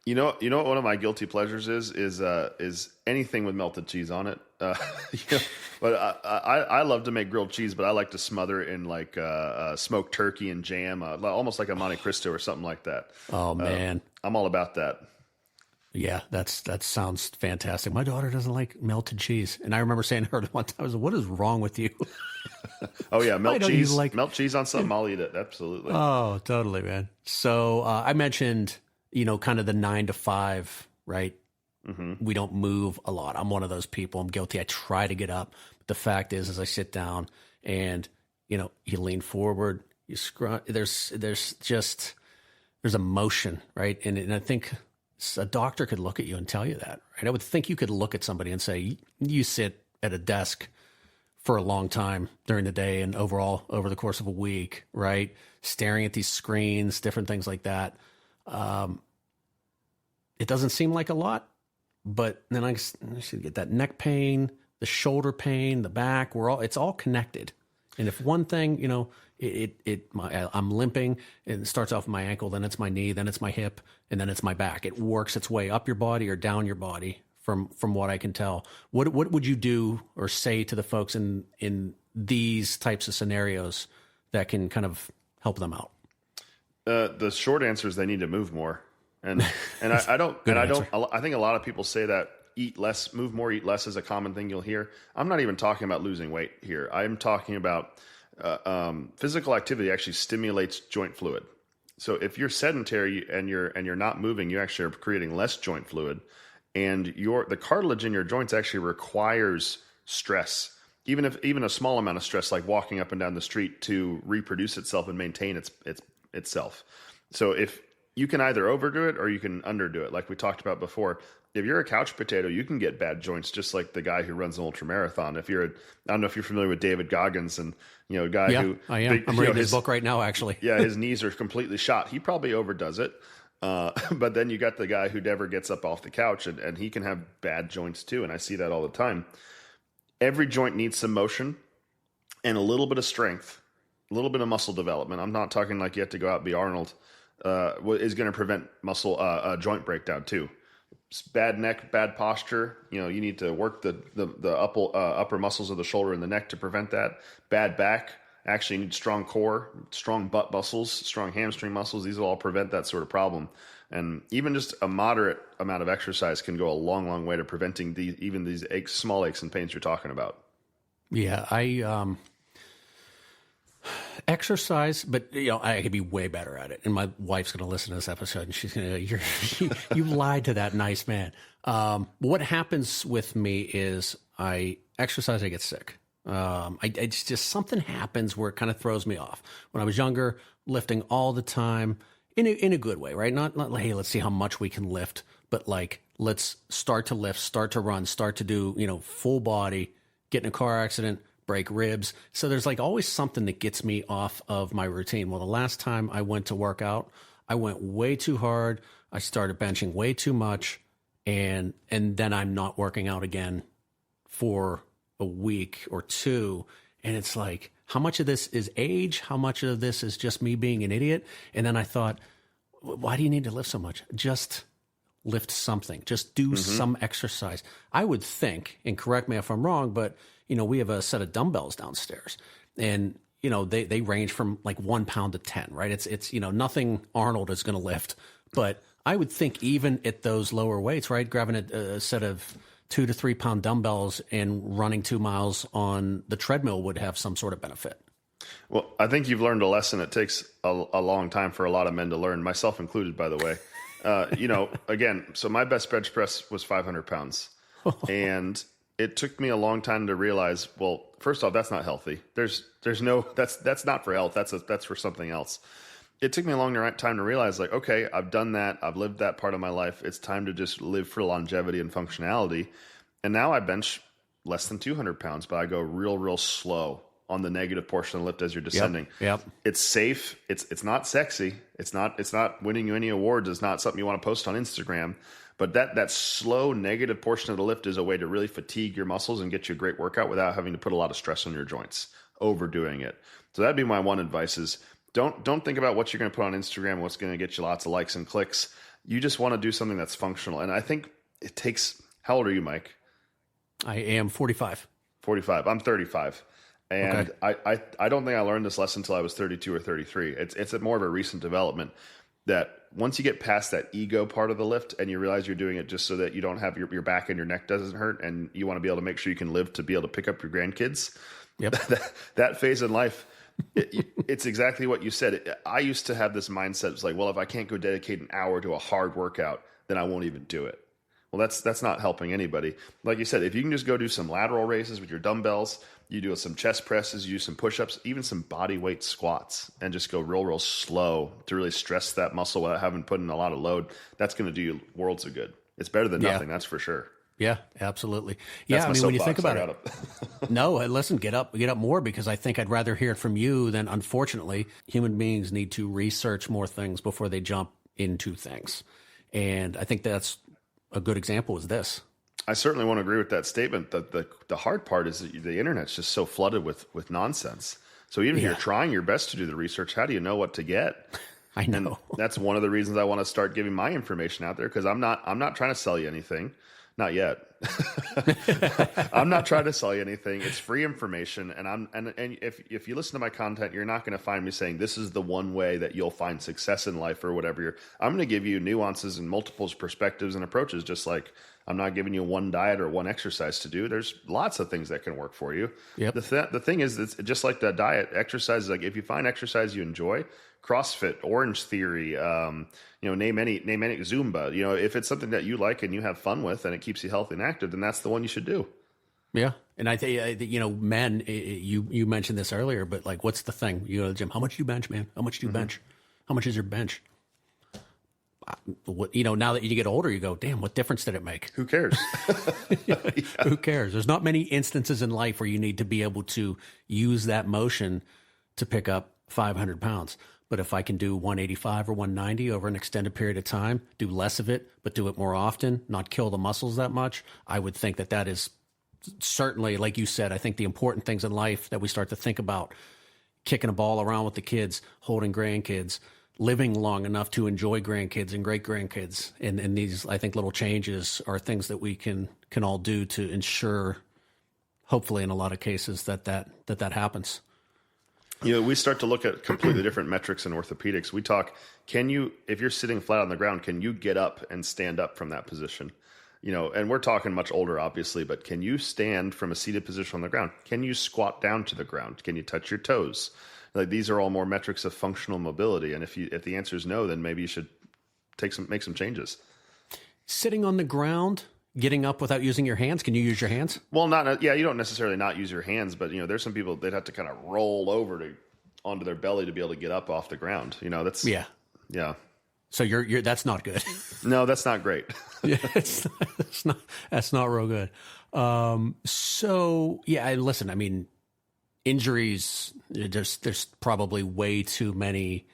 You know what one of my guilty pleasures is anything with melted cheese on it. But I love to make grilled cheese, but I like to smother it in like smoked turkey and jam, almost like a Monte Cristo or something like that. Oh man, I'm all about that. Yeah, that sounds fantastic. My daughter doesn't like melted cheese, and I remember saying to her one time, I was like, "What is wrong with you?" Oh yeah, melt cheese. Like... Melt cheese on something, I'll eat it. Absolutely. Oh, totally, man. So I mentioned, kind of the 9 to 5, right? Mm-hmm. We don't move a lot. I'm one of those people. I'm guilty. I try to get up, but the fact is, as I sit down and you lean forward, you scrunch. There's a motion, right? And I think a doctor could look at you and tell you that, right? I would think you could look at somebody and say, you sit at a desk for a long time during the day and overall over the course of a week, right? Staring at these screens, different things like that. It doesn't seem like a lot, but then I should get that neck pain, the shoulder pain, the back. It's all connected. And if one thing, I'm limping, and it starts off with my ankle, then it's my knee, then it's my hip, and then it's my back. It works its way up your body or down your body from what I can tell. What would you do or say to the folks in these types of scenarios that can kind of help them out? The short answer is they need to move more. And I think a lot of people say that eat less, move more, eat less is a common thing you'll hear. I'm not even talking about losing weight here. I'm talking about physical activity actually stimulates joint fluid. So if you're sedentary and you're not moving, you actually are creating less joint fluid, and the cartilage in your joints actually requires stress, even a small amount of stress, like walking up and down the street, to reproduce itself and maintain itself. So if you can either overdo it or you can underdo it, like we talked about before. If you're a couch potato, you can get bad joints, just like the guy who runs an ultra marathon. I don't know if you're familiar with David Goggins, and a guy who I am. I'm reading his book right now, actually. Yeah, his knees are completely shot. He probably overdoes it, but then you got the guy who never gets up off the couch, and he can have bad joints too. And I see that all the time. Every joint needs some motion and a little bit of strength, a little bit of muscle development. I'm not talking like you have to go out and be Arnold. Is going to prevent muscle joint breakdown too. Bad neck, bad posture. You need to work the upper muscles of the shoulder and the neck to prevent that. Bad back. Actually, you need strong core, strong butt muscles, strong hamstring muscles. These will all prevent that sort of problem. And even just a moderate amount of exercise can go a long, long way to preventing these small aches and pains you're talking about. Yeah, I exercise, but I could be way better at it. And my wife's going to listen to this episode, and she's going to you lied to that nice man. What happens with me is I exercise, I get sick. It's just something happens where it kind of throws me off. When I was younger, lifting all the time in a good way, right? Not like, hey, let's see how much we can lift, but like, let's start to lift, start to run, start to do, full body, get in a car accident, break ribs. So there's like always something that gets me off of my routine. Well, the last time I went to work out, I went way too hard. I started benching way too much. And then I'm not working out again for a week or two. And it's like, how much of this is age? How much of this is just me being an idiot? And then I thought, why do you need to lift so much? Just lift something. Just do some exercise. I would think, and correct me if I'm wrong, but we have a set of dumbbells downstairs, and they range from like 1 pound to 10, right? It's nothing Arnold is going to lift, but I would think even at those lower weights, right, grabbing a set of 2 to 3 pound dumbbells and running 2 miles on the treadmill would have some sort of benefit. Well, I think you've learned a lesson. It takes a long time for a lot of men to learn, myself included, by the way. Again, so my best bench press was 500 pounds. And it took me a long time to realize, well, first off, that's not healthy. There's no, that's not for health. That's for something else. It took me a long time to realize, like, okay, I've done that. I've lived that part of my life. It's time to just live for longevity and functionality. And now I bench less than 200 pounds, but I go real slow on the negative portion of the lift as you're descending. Yep. It's safe. It's not sexy. It's not winning you any awards. It's not something you want to post on Instagram. But that slow negative portion of the lift is a way to really fatigue your muscles and get you a great workout without having to put a lot of stress on your joints, overdoing it. So that'd be my one advice is don't think about what you're going to put on Instagram, what's going to get you lots of likes and clicks. You just want to do something that's functional. And I think it takes, how old are you, Mike? I am 45. 45. I'm 35. And okay. I don't think I learned this lesson until I was 32 or 33. It's more of a recent development that once you get past that ego part of the lift and you realize you're doing it just so that you don't have your back and your neck doesn't hurt and you want to be able to make sure you can live to be able to pick up your grandkids. Yep. that phase in life, it's exactly what you said. I used to have this mindset. It's like, well, if I can't go dedicate an hour to a hard workout, then I won't even do it. Well, that's not helping anybody. Like you said, if you can just go do some lateral raises with your dumbbells, you do some chest presses, you do some push-ups, even some body weight squats, and just go real slow to really stress that muscle without having to put in a lot of load, that's going to do you worlds of good. It's better than nothing, that's for sure. Yeah, absolutely. That's when you think about it. No, listen, get up more, because I think I'd rather hear it from you than, unfortunately, human beings need to research more things before they jump into things. And I think that's a good example is this. I certainly won't agree with that statement. The hard part is that the internet's just so flooded with nonsense. So even if you're trying your best to do the research, how do you know what to get? I know. And that's one of the reasons I want to start giving my information out there, because I'm not trying to sell you anything. Not yet. I'm not trying to sell you anything. It's free information. And if you listen to my content, you're not going to find me saying this is the one way that you'll find success in life or whatever. I'm going to give you nuances and multiple perspectives and approaches, just like I'm not giving you one diet or one exercise to do. There's lots of things that can work for you. Yep. The thing is, it's just like the diet. Exercise is like, if you find exercise you enjoy, CrossFit, Orange Theory, name any Zumba, if it's something that you like and you have fun with and it keeps you healthy and active, then that's the one you should do. Yeah. And I think, men, you mentioned this earlier, but like, what's the thing? You go to the gym, how much do you bench, man? How much do you bench? How much is your bench? Now that you get older, you go, damn, what difference did it make? Who cares? Who cares? There's not many instances in life where you need to be able to use that motion to pick up 500 pounds. But if I can do 185 or 190 over an extended period of time, do less of it, but do it more often, not kill the muscles that much, I would think that is certainly, like you said, I think the important things in life that we start to think about, kicking a ball around with the kids, holding grandkids, living long enough to enjoy grandkids and great grandkids. And these, I think, little changes are things that we can all do to ensure, hopefully in a lot of cases, that happens. We start to look at completely different metrics in orthopedics. We talk, if you're sitting flat on the ground, can you get up and stand up from that position? And we're talking much older, obviously, but can you stand from a seated position on the ground? Can you squat down to the ground? Can you touch your toes? Like, these are all more metrics of functional mobility. And if the answer is no, then maybe you should make some changes. Sitting on the ground, getting up without using your hands? Can you use your hands? Well, you don't necessarily not use your hands, but there's some people they'd have to kind of roll over onto their belly to be able to get up off the ground. That's yeah. So you're that's not good. No, that's not great. Yeah, that's not real good. So yeah, listen, I mean, injuries, there's probably way too many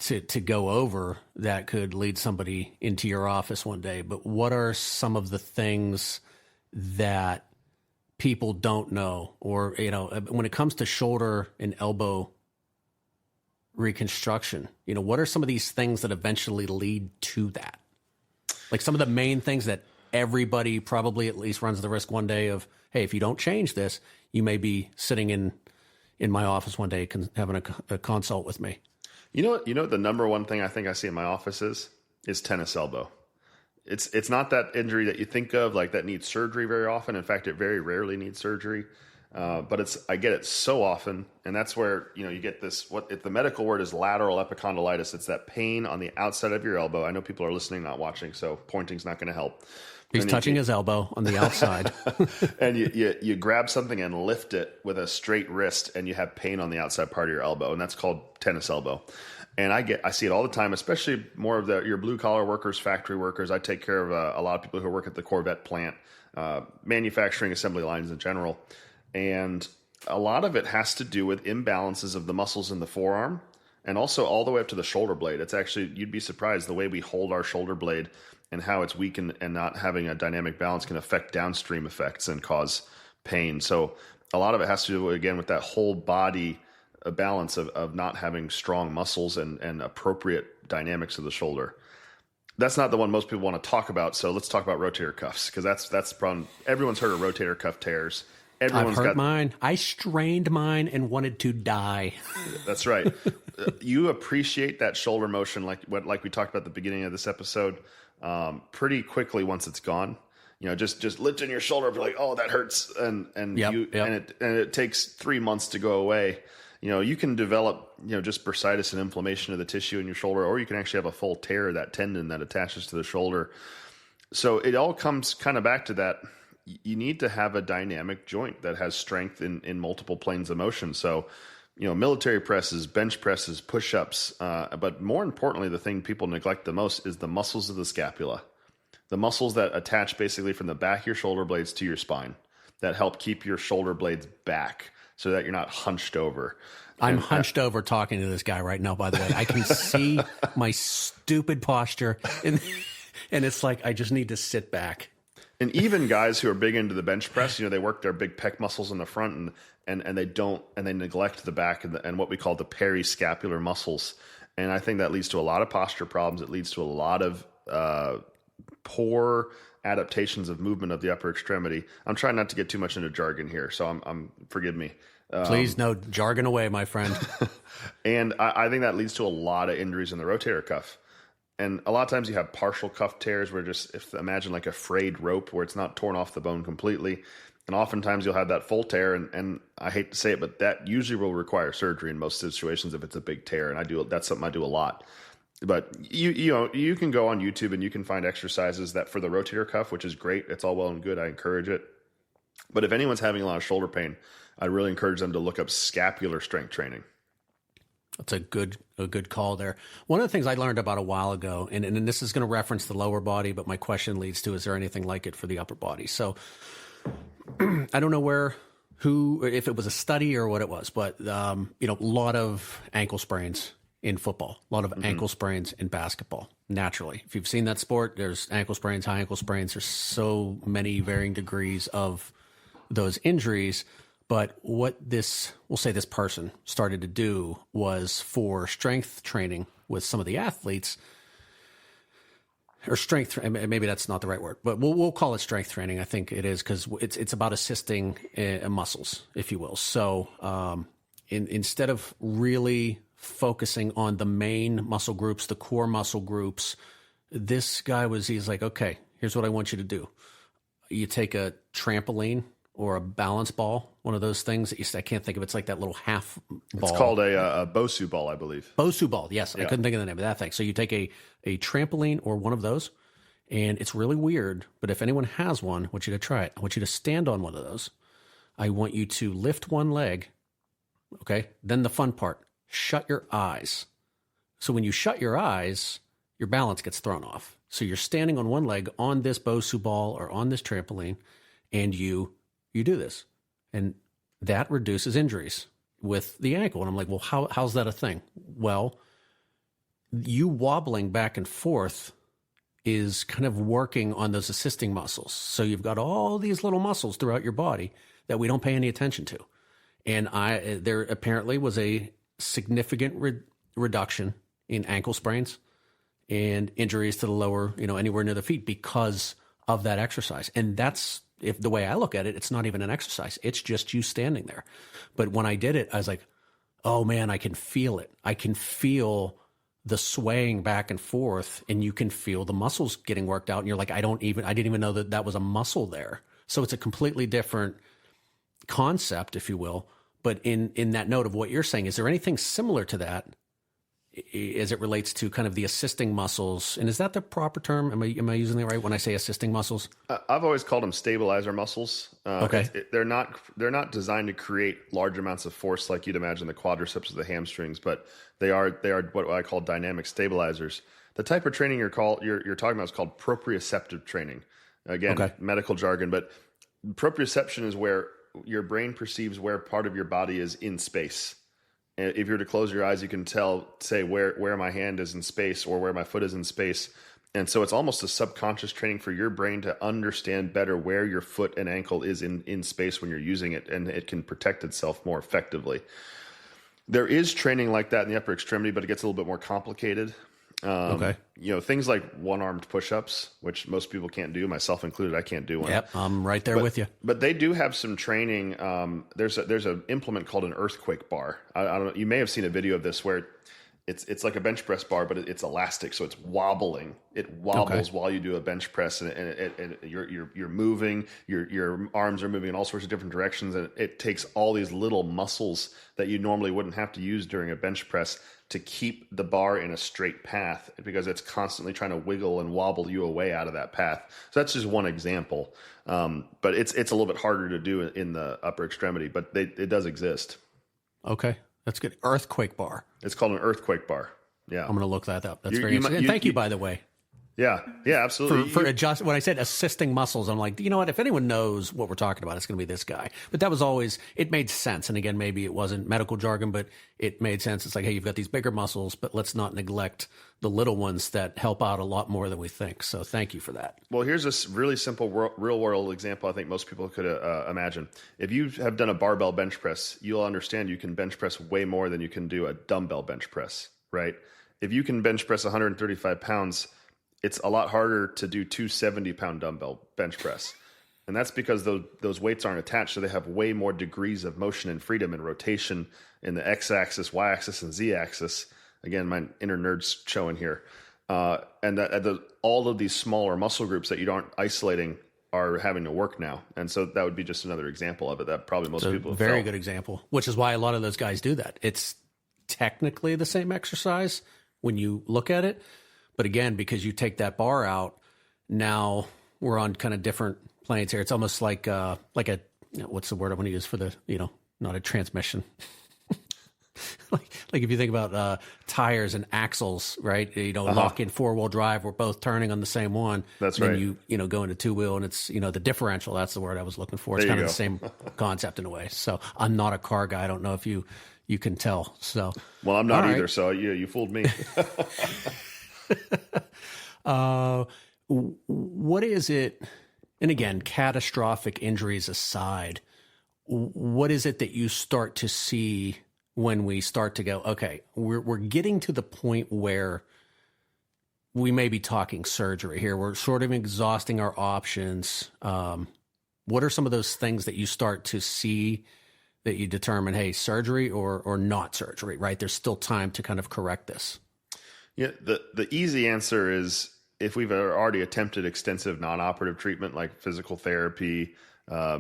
to go over that could lead somebody into your office one day. But what are some of the things that people don't know, or, when it comes to shoulder and elbow reconstruction, what are some of these things that eventually lead to that? Like some of the main things that everybody probably at least runs the risk one day of, hey, if you don't change this, you may be sitting in my office one day having a consult with me. You know what the number one thing I think I see in my office is tennis elbow. It's not that injury that you think of like that needs surgery very often. In fact, it very rarely needs surgery. But I get it so often, and that's where you get this. The medical word is lateral epicondylitis. It's that pain on the outside of your elbow. I know people are listening, not watching, so pointing's not going to help. He's touching his elbow on the outside. And you grab something and lift it with a straight wrist, and you have pain on the outside part of your elbow, and that's called tennis elbow. And I see it all the time, especially more of your blue collar workers, factory workers. I take care of a lot of people who work at the Corvette plant, manufacturing assembly lines in general. And a lot of it has to do with imbalances of the muscles in the forearm and also all the way up to the shoulder blade. It's actually, you'd be surprised the way we hold our shoulder blade and how it's weak and not having a dynamic balance can affect downstream effects and cause pain. So a lot of it has to do, again, with that whole body balance of not having strong muscles and appropriate dynamics of the shoulder. That's not the one most people want to talk about. So let's talk about rotator cuffs, because that's the problem. Everyone's heard of rotator cuff tears. I've hurt mine. I strained mine and wanted to die. That's right. You appreciate that shoulder motion, like we talked about at the beginning of this episode, pretty quickly once it's gone. Just lifting your shoulder up, you're like, oh, that hurts, and it takes 3 months to go away. You can develop just bursitis and inflammation of the tissue in your shoulder, or you can actually have a full tear of that tendon that attaches to the shoulder. So it all comes kind of back to that. You need to have a dynamic joint that has strength in multiple planes of motion. So, military presses, bench presses, push-ups, but more importantly, the thing people neglect the most is the muscles of the scapula, the muscles that attach basically from the back of your shoulder blades to your spine that help keep your shoulder blades back so that you're not hunched over. I'm hunched over talking to this guy right now, by the way. I can see my stupid posture, and it's like I just need to sit back. And even guys who are big into the bench press, they work their big pec muscles in the front and they neglect the back and what we call the periscapular muscles. And I think that leads to a lot of posture problems. It leads to a lot of poor adaptations of movement of the upper extremity. I'm trying not to get too much into jargon here, so I'm forgive me. Please, no jargon away, my friend. And I think that leads to a lot of injuries in the rotator cuff. And a lot of times you have partial cuff tears where imagine like a frayed rope where it's not torn off the bone completely. And oftentimes you'll have that full tear. And I hate to say it, but that usually will require surgery in most situations if it's a big tear. And that's something I do a lot. But you can go on YouTube and you can find exercises that for the rotator cuff, which is great. It's all well and good. I encourage it. But if anyone's having a lot of shoulder pain, I really encourage them to look up scapular strength training. That's a good call there. One of the things I learned about a while ago, and this is going to reference the lower body, but my question leads to, is there anything like it for the upper body? So I don't know if it was a study or what it was, but, a lot of ankle sprains in football, a lot of ankle sprains in basketball, naturally. If you've seen that sport, there's ankle sprains, high ankle sprains. There's so many varying degrees of those injuries. But what this person started to do was for strength training with some of the athletes, or strength, maybe that's not the right word, but we'll call it strength training. I think it is, because it's about assisting muscles, if you will. So instead of really focusing on the main muscle groups, the core muscle groups, this guy he's like, okay, here's what I want you to do. You take a trampoline or a balance ball, one of those things. I can't think of it. It's like that little half ball. It's called a Bosu ball, I believe. Bosu ball, yes. Yeah. I couldn't think of the name of that thing. So you take a trampoline or one of those, And it's really weird, but if anyone has one, I want you to try it. I want you to stand on one of those. I want you to lift one leg. Okay. Then the fun part, shut your eyes. So when you shut your eyes, your balance gets thrown off. So you're standing on one leg on this Bosu ball or on this trampoline, and you do this. And that reduces injuries with the ankle. And I'm like, well, how's that a thing? Well, you wobbling back and forth is kind of working on those assisting muscles. So you've got all these little muscles throughout your body that we don't pay any attention to. And there apparently was a significant reduction in ankle sprains and injuries to the lower, anywhere near the feet because of that exercise. And that's, if the way I look at it, it's not even an exercise. It's just you standing there. But when I did it, I was like, oh man, I can feel it. I can feel the swaying back and forth, and you can feel the muscles getting worked out. And you're like, I didn't even know that was a muscle there. So it's a completely different concept, if you will. But in that note of what you're saying, is there anything similar to that as it relates to kind of the assisting muscles? And is that the proper term? Am I using it right when I say assisting muscles? I've always called them stabilizer muscles. Okay. They're not designed to create large amounts of force like you'd imagine the quadriceps or the hamstrings, but they are what I call dynamic stabilizers. The type of training you're talking about is called proprioceptive training. Again, okay. Medical jargon, but proprioception is where your brain perceives where part of your body is in space. And if you were to close your eyes, you can say where my hand is in space or where my foot is in space. And so it's almost a subconscious training for your brain to understand better where your foot and ankle is in space when you're using it, and it can protect itself more effectively. There is training like that in the upper extremity, but it gets a little bit more complicated. Okay. Things like one-armed push-ups, which most people can't do, myself included. I can't do one. Yep, I'm right there with you. But they do have some training. There's an implement called an earthquake bar. I don't know. You may have seen a video of this where it's like a bench press bar, but it's elastic, so it's wobbling. It wobbles while you do a bench press, and you're moving. Your arms are moving in all sorts of different directions, and it takes all these little muscles that you normally wouldn't have to use during a bench press to keep the bar in a straight path, because it's constantly trying to wiggle and wobble you away out of that path. So that's just one example. But it's a little bit harder to do in the upper extremity, but it does exist. Okay. That's good. Earthquake bar. It's called an earthquake bar. Yeah. I'm going to look that up. That's very interesting. And thank you, by the way. Yeah. Yeah, absolutely. For when I said assisting muscles, I'm like, you know what? If anyone knows what we're talking about, it's going to be this guy. But that was always, it made sense. And again, maybe it wasn't medical jargon, but it made sense. It's like, hey, you've got these bigger muscles, but let's not neglect the little ones that help out a lot more than we think. So thank you for that. Well, here's a really simple real world example I think most people could imagine. If you have done a barbell bench press, you'll understand you can bench press way more than you can do a dumbbell bench press, right? If you can bench press 135 pounds, it's a lot harder to do 270-pound dumbbell bench press. And that's because those weights aren't attached, so they have way more degrees of motion and freedom and rotation in the x-axis, y-axis, and z-axis. Again, my inner nerd's showing here. And all of these smaller muscle groups that you aren't isolating are having to work now. And so that would be just another example of it that probably most people have very felt. Good example, which is why a lot of those guys do that. It's technically the same exercise when you look at it. But again, because you take that bar out, now we're on kind of different planes here. It's almost like a, what's the word I want to use for the, not a transmission. like if you think about tires and axles, right? Lock in 4-wheel drive, we're both turning on the same one. That's then right. You go into 2-wheel, and it's, the differential. That's the word I was looking for. It's kind of the same concept in a way. So I'm not a car guy. I don't know if you can tell. So well, I'm not either. Right. So you fooled me. What is it? And again, catastrophic injuries aside, what is it that you start to see when we start to go, okay, we're getting to the point where we may be talking surgery here. We're sort of exhausting our options. What are some of those things that you start to see that you determine, hey, surgery or not surgery, right? There's still time to kind of correct this. Yeah, the easy answer is if we've already attempted extensive non-operative treatment like physical therapy,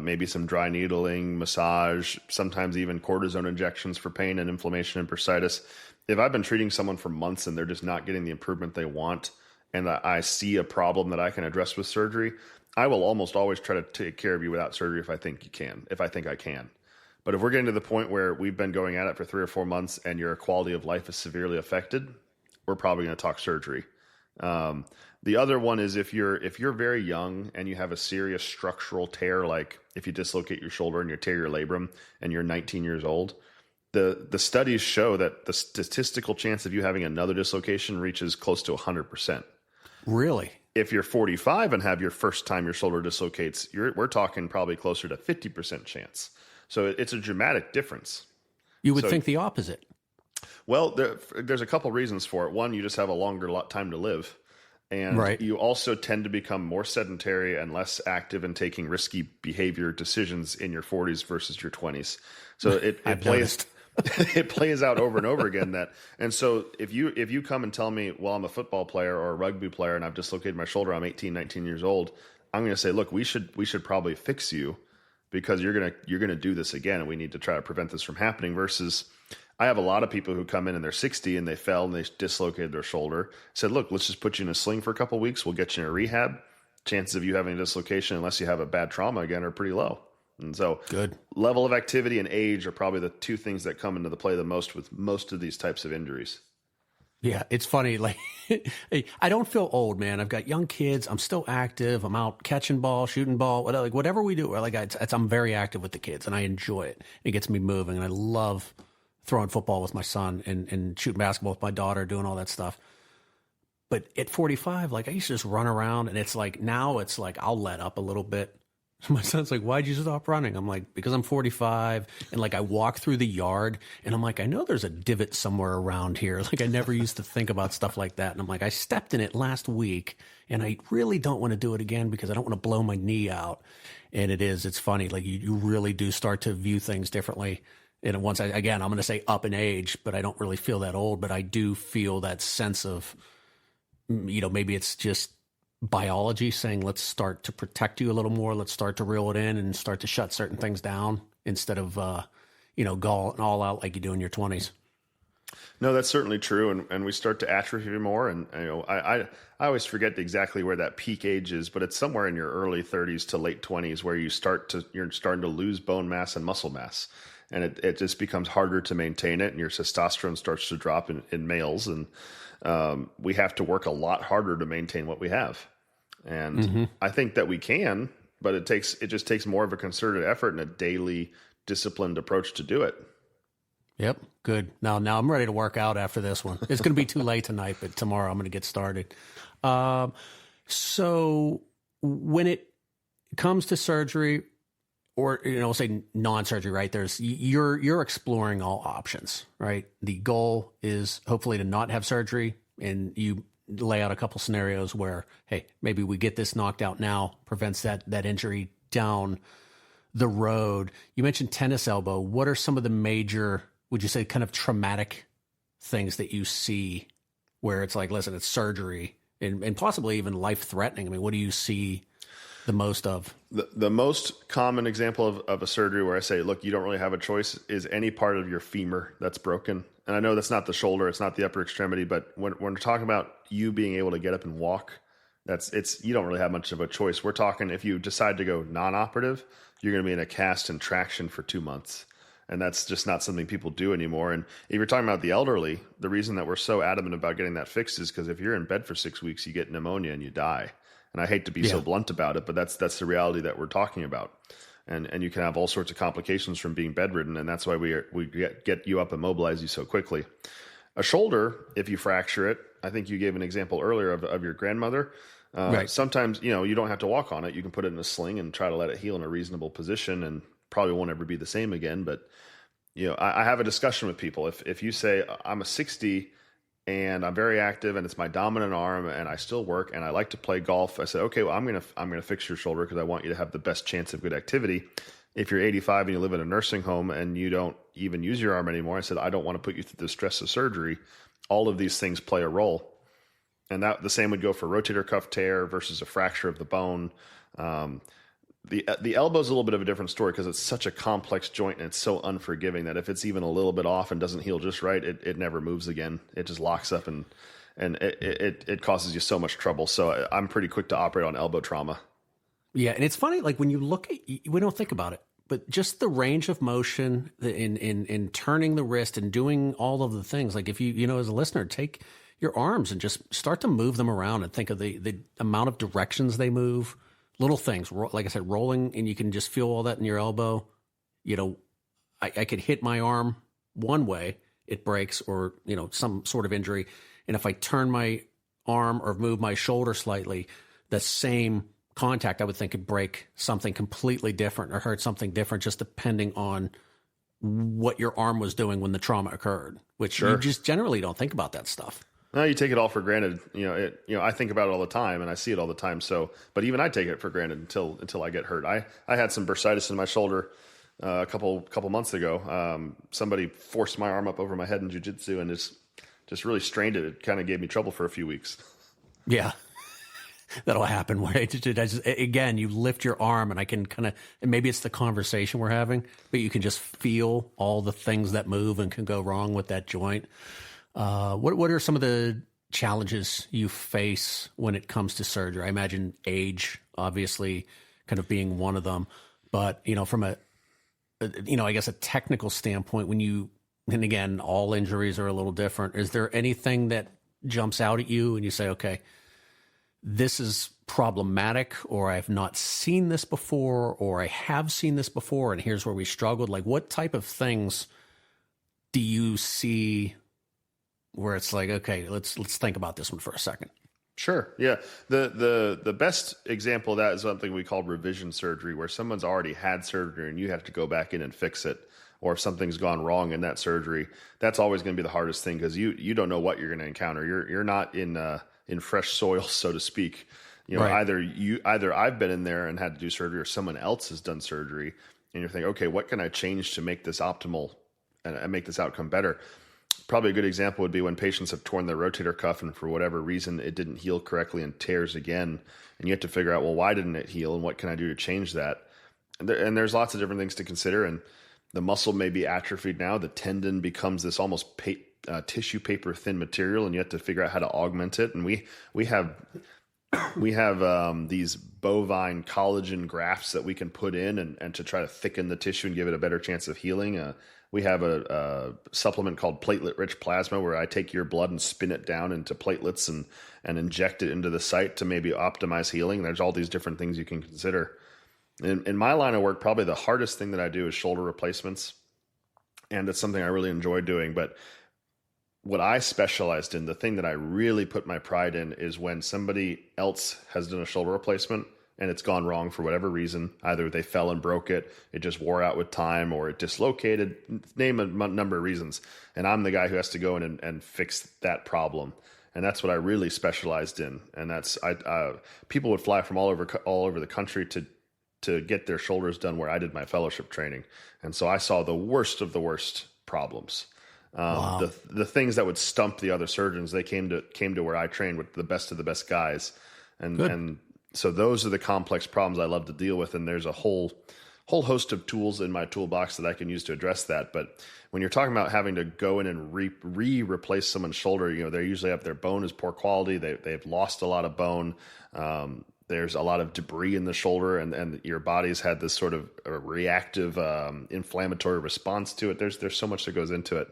maybe some dry needling, massage, sometimes even cortisone injections for pain and inflammation and bursitis. If I've been treating someone for months and they're just not getting the improvement they want, and I see a problem that I can address with surgery, I will almost always try to take care of you without surgery if I think I can. But if we're getting to the point where we've been going at it for 3 or 4 months and your quality of life is severely affected, we're probably going to talk surgery. The other one is if you're very young and you have a serious structural tear, like if you dislocate your shoulder and you tear your labrum and you're 19 years old, the studies show that the statistical chance of you having another dislocation reaches close to 100%. Really? If you're 45 and have your first time your shoulder dislocates, we're talking probably closer to 50% chance. So it's a dramatic difference. You would think the opposite. Well, there's a couple reasons for it. One, you just have a longer time to live. And you also tend to become more sedentary and less active in taking risky behavior decisions in your 40s versus your 20s. So it plays it plays out over and over again and so if you come and tell me, well, I'm a football player or a rugby player and I've dislocated my shoulder, I'm 18, 19 years old, I'm going to say, look, we should probably fix you because you're going to do this again and we need to try to prevent this from happening. Versus I have a lot of people who come in and they're 60 and they fell and they dislocated their shoulder. Said, look, let's just put you in a sling for a couple of weeks. We'll get you in a rehab. Chances of you having a dislocation, unless you have a bad trauma again, are pretty low. And so good level of activity and age are probably the two things that come into the play the most with most of these types of injuries. Yeah, it's funny. Like, I don't feel old, man. I've got young kids. I'm still active. I'm out catching ball, shooting ball, whatever we do. I'm very active with the kids, and I enjoy it. It gets me moving, and I love throwing football with my son and shooting basketball with my daughter, doing all that stuff. But at 45, like I used to just run around, and it's like now it's like I'll let up a little bit. My son's like, why'd you stop running? I'm like, because I'm 45. And like, I walk through the yard and I'm like, I know there's a divot somewhere around here. Like, I never used to think about stuff like that. And I'm like, I stepped in it last week and I really don't want to do it again because I don't want to blow my knee out. And it's funny. Like, you really do start to view things differently. And once I'm going to say up in age, but I don't really feel that old, but I do feel that sense of, maybe it's just biology saying, let's start to protect you a little more. Let's start to reel it in and start to shut certain things down instead of, going all out like you do in your 20s. No, that's certainly true. And we start to atrophy more. And, I always forget exactly where that peak age is, but it's somewhere in your early 30s to late 20s where you're starting to lose bone mass and muscle mass. And it just becomes harder to maintain it. And your testosterone starts to drop in males. And we have to work a lot harder to maintain what we have. And I think that we can, but it just takes more of a concerted effort and a daily disciplined approach to do it. Yep. Good. Now I'm ready to work out after this one. It's going to be too late tonight, but tomorrow I'm going to get started. So when it comes to surgery or, say non-surgery, right? You're exploring all options, right? The goal is hopefully to not have surgery, and you lay out a couple scenarios where, hey, maybe we get this knocked out now, prevents that injury down the road. You mentioned tennis elbow. What are some of the major, would you say, kind of traumatic things that you see where it's like, listen, it's surgery and possibly even life-threatening? I mean, what do you see the most of? The most common example of a surgery where I say, look, you don't really have a choice is any part of your femur that's broken. And I know that's not the shoulder, it's not the upper extremity, but when we're talking about you being able to get up and walk, you don't really have much of a choice. We're talking if you decide to go non-operative, you're going to be in a cast and traction for 2 months. And that's just not something people do anymore. And if you're talking about the elderly, the reason that we're so adamant about getting that fixed is because if you're in bed for 6 weeks, you get pneummonia and you die. And I hate to be so blunt about it, but that's the reality that we're talking about. And you can have all sorts of complications from being bedridden, and that's why we get you up and mobilize you so quickly. A shoulder, if you fracture it, I think you gave an example earlier of your grandmother. Right. Sometimes, you don't have to walk on it. You can put it in a sling and try to let it heal in a reasonable position, and probably won't ever be the same again. But I have a discussion with people. If you say I'm a 60 and I'm very active and it's my dominant arm and I still work and I like to play golf, I said, okay, well, I'm gonna fix your shoulder because I want you to have the best chance of good activity. If you're 85 and you live in a nursing home and you don't even use your arm anymore, I said, I don't want to put you through the stress of surgery. All of these things play a role. And that the same would go for rotator cuff tear versus a fracture of the bone. The elbow is a little bit of a different story because it's such a complex joint and it's so unforgiving that if it's even a little bit off and doesn't heal just right, it never moves again. It just locks up and and it causes you so much trouble. So I'm pretty quick to operate on elbow trauma. Yeah, and it's funny, like when you look at, we don't think about it, but just the range of motion in turning the wrist and doing all of the things, like if you know, as a listener, take your arms and just start to move them around and think of the amount of directions they move, little things, like I said, rolling, and you can just feel all that in your elbow. You know, I could hit my arm one way, it breaks, or, you know, some sort of injury. And if I turn my arm or move my shoulder slightly, the same contact, I would think, could break something completely different or hurt something different, just depending on what your arm was doing when the trauma occurred, which you just generally don't think about that stuff. No, you take it all for granted. You know, I think about it all the time and I see it all the time. So, but even I take it for granted until I get hurt. I had some bursitis in my shoulder a couple months ago. Somebody forced my arm up over my head in jiu-jitsu and just really strained it. It kind of gave me trouble for a few weeks. Yeah. That'll happen where again, you lift your arm and I can kind of, and maybe it's the conversation we're having, but you can just feel all the things that move and can go wrong with that joint. What are some of the challenges you face when it comes to surgery? I imagine age, obviously, kind of being one of them, but, you know, from I guess a technical standpoint, and again, all injuries are a little different. Is there anything that jumps out at you and you say, okay, this is problematic, or I've not seen this before, or I have seen this before, and here's where we struggled? Like, what type of things do you see where it's like, okay, let's think about this one for a second? Sure. Yeah. The best example of that is something we call revision surgery, where someone's already had surgery and you have to go back in and fix it. Or if something's gone wrong in that surgery, that's always going to be the hardest thing, because you don't know what you're going to encounter. You're not in fresh soil, so to speak. You know, right. either I've been in there and had to do surgery, or someone else has done surgery, and you're thinking, okay, what can I change to make this optimal and make this outcome better? Probably a good example would be when patients have torn their rotator cuff and for whatever reason it didn't heal correctly and tears again, and you have to figure out, well, why didn't it heal and what can I do to change that? And there's lots of different things to consider, and the muscle may be atrophied now. The tendon becomes this almost tissue paper thin material, and you have to figure out how to augment it. And we have these bovine collagen grafts that we can put in and to try to thicken the tissue and give it a better chance of healing. We have a supplement called platelet-rich plasma, where I take your blood and spin it down into platelets and inject it into the site to maybe optimize healing. There's all these different things you can consider. In my line of work, probably the hardest thing that I do is shoulder replacements, and it's something I really enjoy doing. But what I specialized in, the thing that I really put my pride in, is when somebody else has done a shoulder replacement and it's gone wrong for whatever reason. Either they fell and broke it, it just wore out with time, or it dislocated, name a number of reasons. And I'm the guy who has to go in and fix that problem. And that's what I really specialized in. And that's people would fly from all over the country to get their shoulders done where I did my fellowship training. And so I saw the worst of the worst problems. Wow. The things that would stump the other surgeons, they came to where I trained with the best of the best guys. And so those are the complex problems I love to deal with. And there's a whole host of tools in my toolbox that I can use to address that. But when you're talking about having to go in and replace someone's shoulder, you know, they usually have their bone is poor quality. They've lost a lot of bone. There's a lot of debris in the shoulder, and your body's had this sort of a reactive inflammatory response to it. There's so much that goes into it.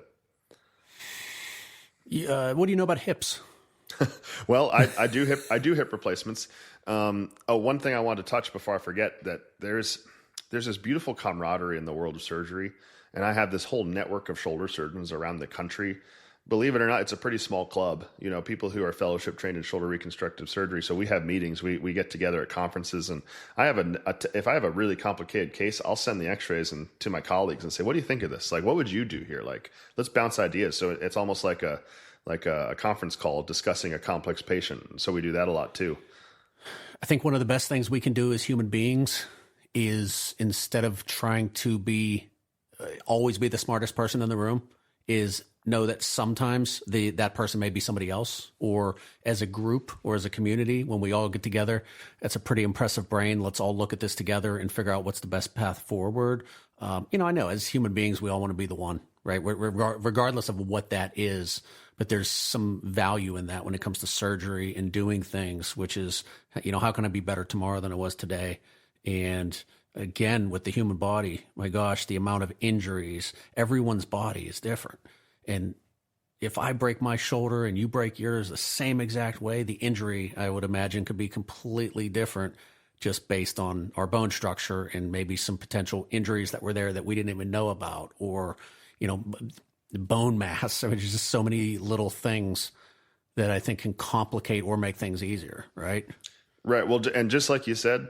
What do you know about hips? Well, I do hip replacements. One thing I want to touch before I forget, that there's this beautiful camaraderie in the world of surgery, and I have this whole network of shoulder surgeons around the country. Believe it or not, it's a pretty small club. You know, people who are fellowship trained in shoulder reconstructive surgery. So we have meetings. We get together at conferences, and I have if I have a really complicated case, I'll send the X-rays to my colleagues and say, "What do you think of this? Like, what would you do here? Like, let's bounce ideas." So it's almost like a conference call discussing a complex patient. So we do that a lot too. I think one of the best things we can do as human beings is, instead of trying to always be the smartest person in the room, is know that sometimes that person may be somebody else, or as a group or as a community, when we all get together, that's a pretty impressive brain. Let's all look at this together and figure out what's the best path forward. I know as human beings, we all want to be the one, right? Regardless of what that is. but there's some value in that when it comes to surgery and doing things, which is, how can I be better tomorrow than I was today? And again, with the human body, my gosh, the amount of injuries, everyone's body is different. And if I break my shoulder and you break yours the same exact way, the injury, I would imagine, could be completely different just based on our bone structure and maybe some potential injuries that were there that we didn't even know about, or, bone mass. I mean, there's just so many little things that I think can complicate or make things easier, right? Right. Well, and just like you said,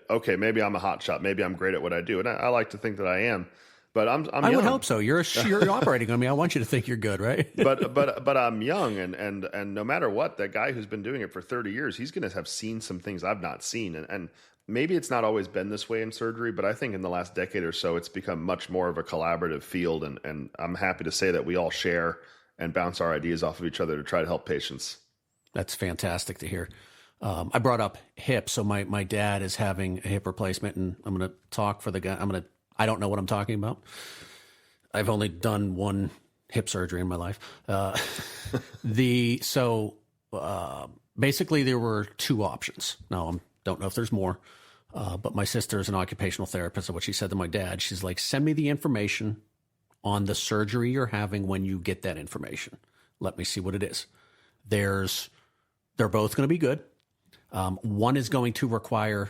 okay, maybe I'm a hot shot. Maybe I'm great at what I do. And I like to think that I am. But I'm I young. would hope so. You're operating on me. I want you to think you're good, right? but I'm young, and no matter what, that guy who's been doing it for 30 years, he's going to have seen some things I've not seen, and maybe it's not always been this way in surgery, but I think in the last decade or so, it's become much more of a collaborative field, and I'm happy to say that we all share and bounce our ideas off of each other to try to help patients. That's fantastic to hear. I brought up hip, so my dad is having a hip replacement, and I'm going to talk for the guy. I don't know what I'm talking about. I've only done one hip surgery in my life. Basically there were two options. Now I don't know if there's more, but my sister is an occupational therapist. And what she said to my dad, she's like, send me the information on the surgery you're having when you get that information. Let me see what it is. They're both going to be good. One is going to require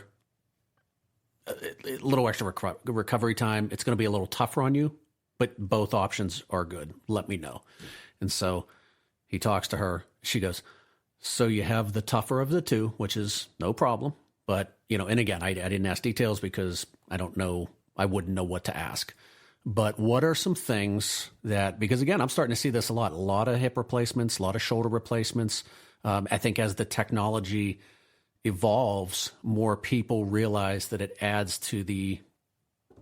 a little extra recovery time. It's going to be a little tougher on you, but both options are good. Let me know. And so he talks to her. She goes, so you have the tougher of the two, which is no problem. But, and again, I didn't ask details because I don't know. I wouldn't know what to ask. But what are some things because again, I'm starting to see this a lot of hip replacements, a lot of shoulder replacements. I think as the technology evolves, more people realize that it adds to the,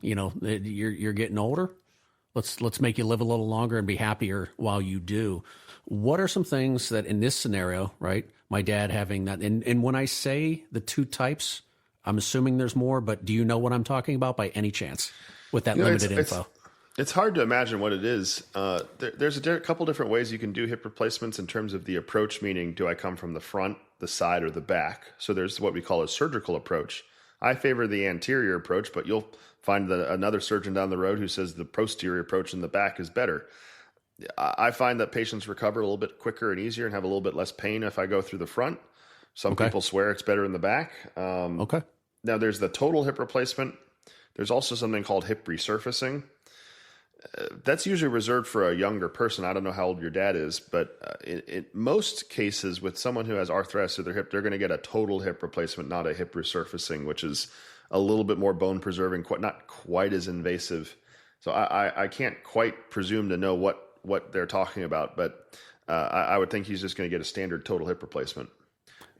you're getting older. Let's make you live a little longer and be happier while you do. What are some things that in this scenario, right? My dad having that, and when I say the two types, I'm assuming there's more, but do you know what I'm talking about by any chance with that limited info? It's hard to imagine what it is. There's a couple different ways you can do hip replacements in terms of the approach, meaning do I come from the front, the side, or the back? So there's what we call a surgical approach. I favor the anterior approach, but you'll find another surgeon down the road who says the posterior approach in the back is better. I find that patients recover a little bit quicker and easier and have a little bit less pain if I go through the front. Some people swear it's better in the back. Now there's the total hip replacement. There's also something called hip resurfacing. That's usually reserved for a younger person. I don't know how old your dad is, but in most cases with someone who has arthritis of their hip, they're going to get a total hip replacement, not a hip resurfacing, which is a little bit more bone preserving, not quite as invasive. So I can't quite presume to know what they're talking about, but I would think he's just going to get a standard total hip replacement.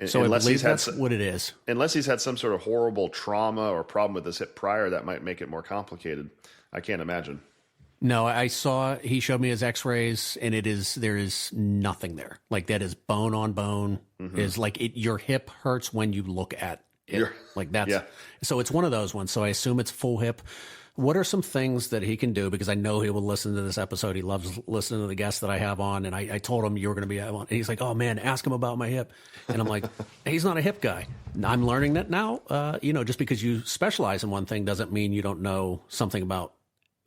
So unless that's what it is. Unless he's had some sort of horrible trauma or problem with his hip prior, that might make it more complicated. I can't imagine. No, he showed me his x-rays and there is nothing there. Like that is bone on bone. Is like your hip hurts when you look at it. So it's one of those ones. So I assume it's full hip. What are some things that he can do? Because I know he will listen to this episode. He loves listening to the guests that I have on. And I told him you were going to be on. And he's like, oh man, ask him about my hip. And I'm like, he's not a hip guy. I'm learning that now. Just because you specialize in one thing doesn't mean you don't know something about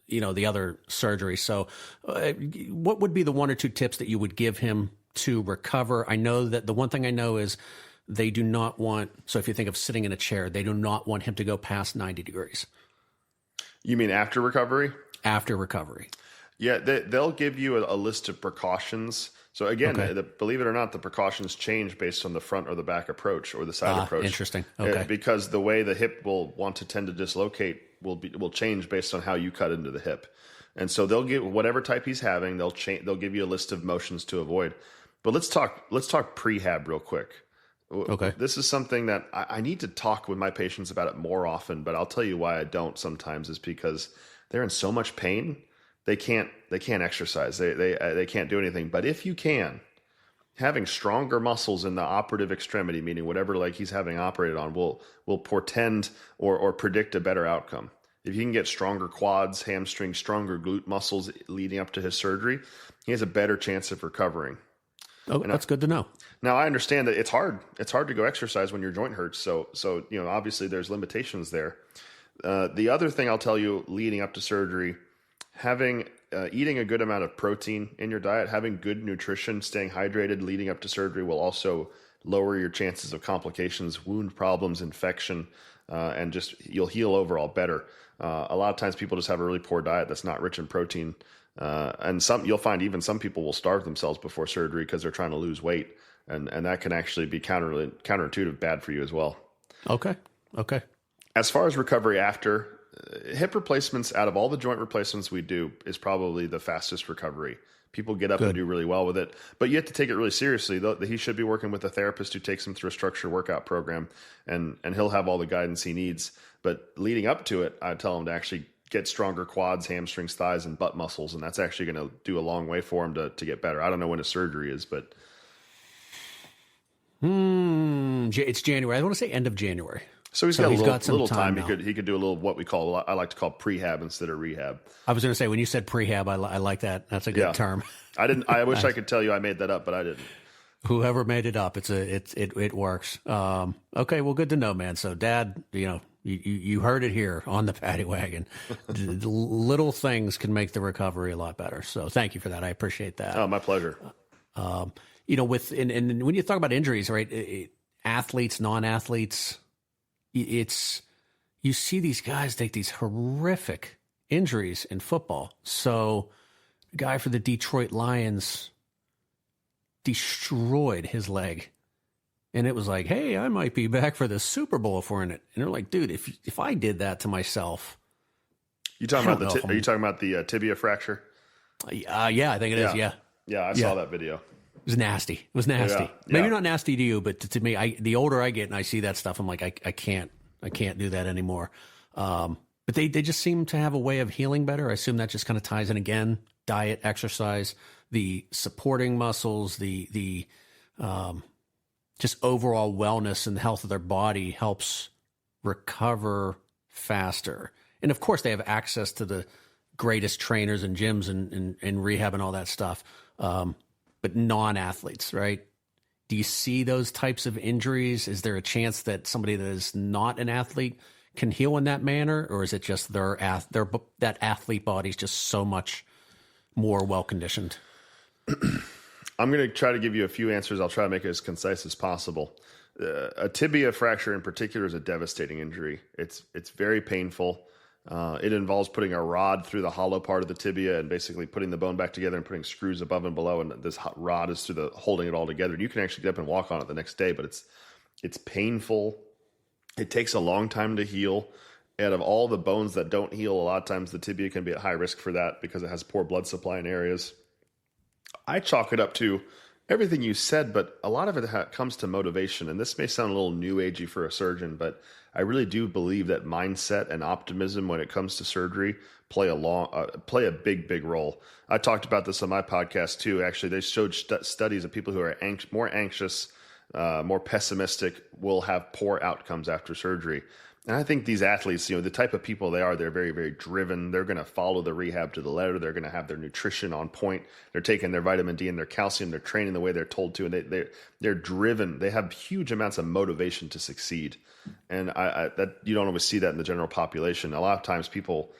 the other surgery. So what would be the one or two tips that you would give him to recover? I know that the one thing I know is they do not want, so if you think of sitting in a chair, they do not want him to go past 90 degrees. You mean after recovery? After recovery. Yeah, they'll give you a list of precautions. So again, believe it or not, the precautions change based on the front or the back approach or the side approach. Interesting. Okay. Because the way the hip will want to tend to dislocate will change based on how you cut into the hip. And so they'll give whatever type he's having, they'll give you a list of motions to avoid. But let's talk prehab real quick. Okay. This is something that I need to talk with my patients about it more often, but I'll tell you why I don't sometimes is because they're in so much pain. They can't exercise. They can't do anything. But if you can, having stronger muscles in the operative extremity, meaning whatever leg he's having operated on, will portend or predict a better outcome. If he can get stronger quads, hamstrings, stronger glute muscles leading up to his surgery, he has a better chance of recovering. Oh, that's good to know. Now I understand that it's hard. It's hard to go exercise when your joint hurts. So obviously there's limitations there. The other thing I'll tell you leading up to surgery, having eating a good amount of protein in your diet, having good nutrition, staying hydrated leading up to surgery will also lower your chances of complications, wound problems, infection, and just you'll heal overall better. A lot of times people just have a really poor diet that's not rich in protein. And you'll find even some people will starve themselves before surgery because they're trying to lose weight. And that can actually be counterintuitive bad for you as well. Okay. As far as recovery after, hip replacements, out of all the joint replacements we do, is probably the fastest recovery. People get up and do really well with it, but you have to take it really seriously. He should be working with a therapist who takes him through a structured workout program, and he'll have all the guidance he needs. But leading up to it, I tell him to actually get stronger quads, hamstrings, thighs, and butt muscles, and that's actually going to do a long way for him to get better. I don't know when his surgery is, but it's January. I want to say end of January. So he's got a little time. Now. He could do a little what I like to call prehab instead of rehab. I was going to say, when you said prehab, I like that. That's a good term. I wish I could tell you I made that up, but I didn't. Whoever made it up, it works. Okay, well, good to know, man. So, Dad, you heard it here on the Paddy Wagon. Little things can make the recovery a lot better. So, thank you for that. I appreciate that. Oh, my pleasure. And when you talk about injuries, right? Athletes, non-athletes. You see these guys take these horrific injuries in football. So, a guy for the Detroit Lions destroyed his leg, and it was like, hey, I might be back for the Super Bowl if we're in it. And they're like, dude, if I did that to myself, are you talking about the tibia fracture? Yeah, I think it is. Yeah, I saw that video. It was nasty. Yeah. Maybe not nasty to you, but to me, the older I get and I see that stuff, I'm like, I can't do that anymore. But they just seem to have a way of healing better. I assume that just kind of ties in again, diet, exercise, the supporting muscles, the just overall wellness and the health of their body helps recover faster. And of course, they have access to the greatest trainers and gyms and rehab and all that stuff. But non-athletes, right? Do you see those types of injuries? Is there a chance that somebody that is not an athlete can heal in that manner, or is it just that athlete body is just so much more well conditioned? I'm going to try to give you a few answers. I'll try to make it as concise as possible. A tibia fracture in particular is a devastating injury. It's very painful. It involves putting a rod through the hollow part of the tibia and basically putting the bone back together and putting screws above and below. And this rod is through holding it all together. And you can actually get up and walk on it the next day, but it's painful. It takes a long time to heal. Out of all the bones that don't heal, a lot of times the tibia can be at high risk for that because it has poor blood supply in areas. I chalk it up to everything you said, but a lot of it comes to motivation. And this may sound a little new agey for a surgeon, but I really do believe that mindset and optimism when it comes to surgery play a big role. I talked about this on my podcast too. Actually, they showed studies of people who are more anxious, more pessimistic will have poor outcomes after surgery. And I think these athletes, the type of people they are, they're very, very driven. They're going to follow the rehab to the letter. They're going to have their nutrition on point. They're taking their vitamin D and their calcium. They're training the way they're told to, and they're driven. They have huge amounts of motivation to succeed. And that you don't always see that in the general population. A lot of times people,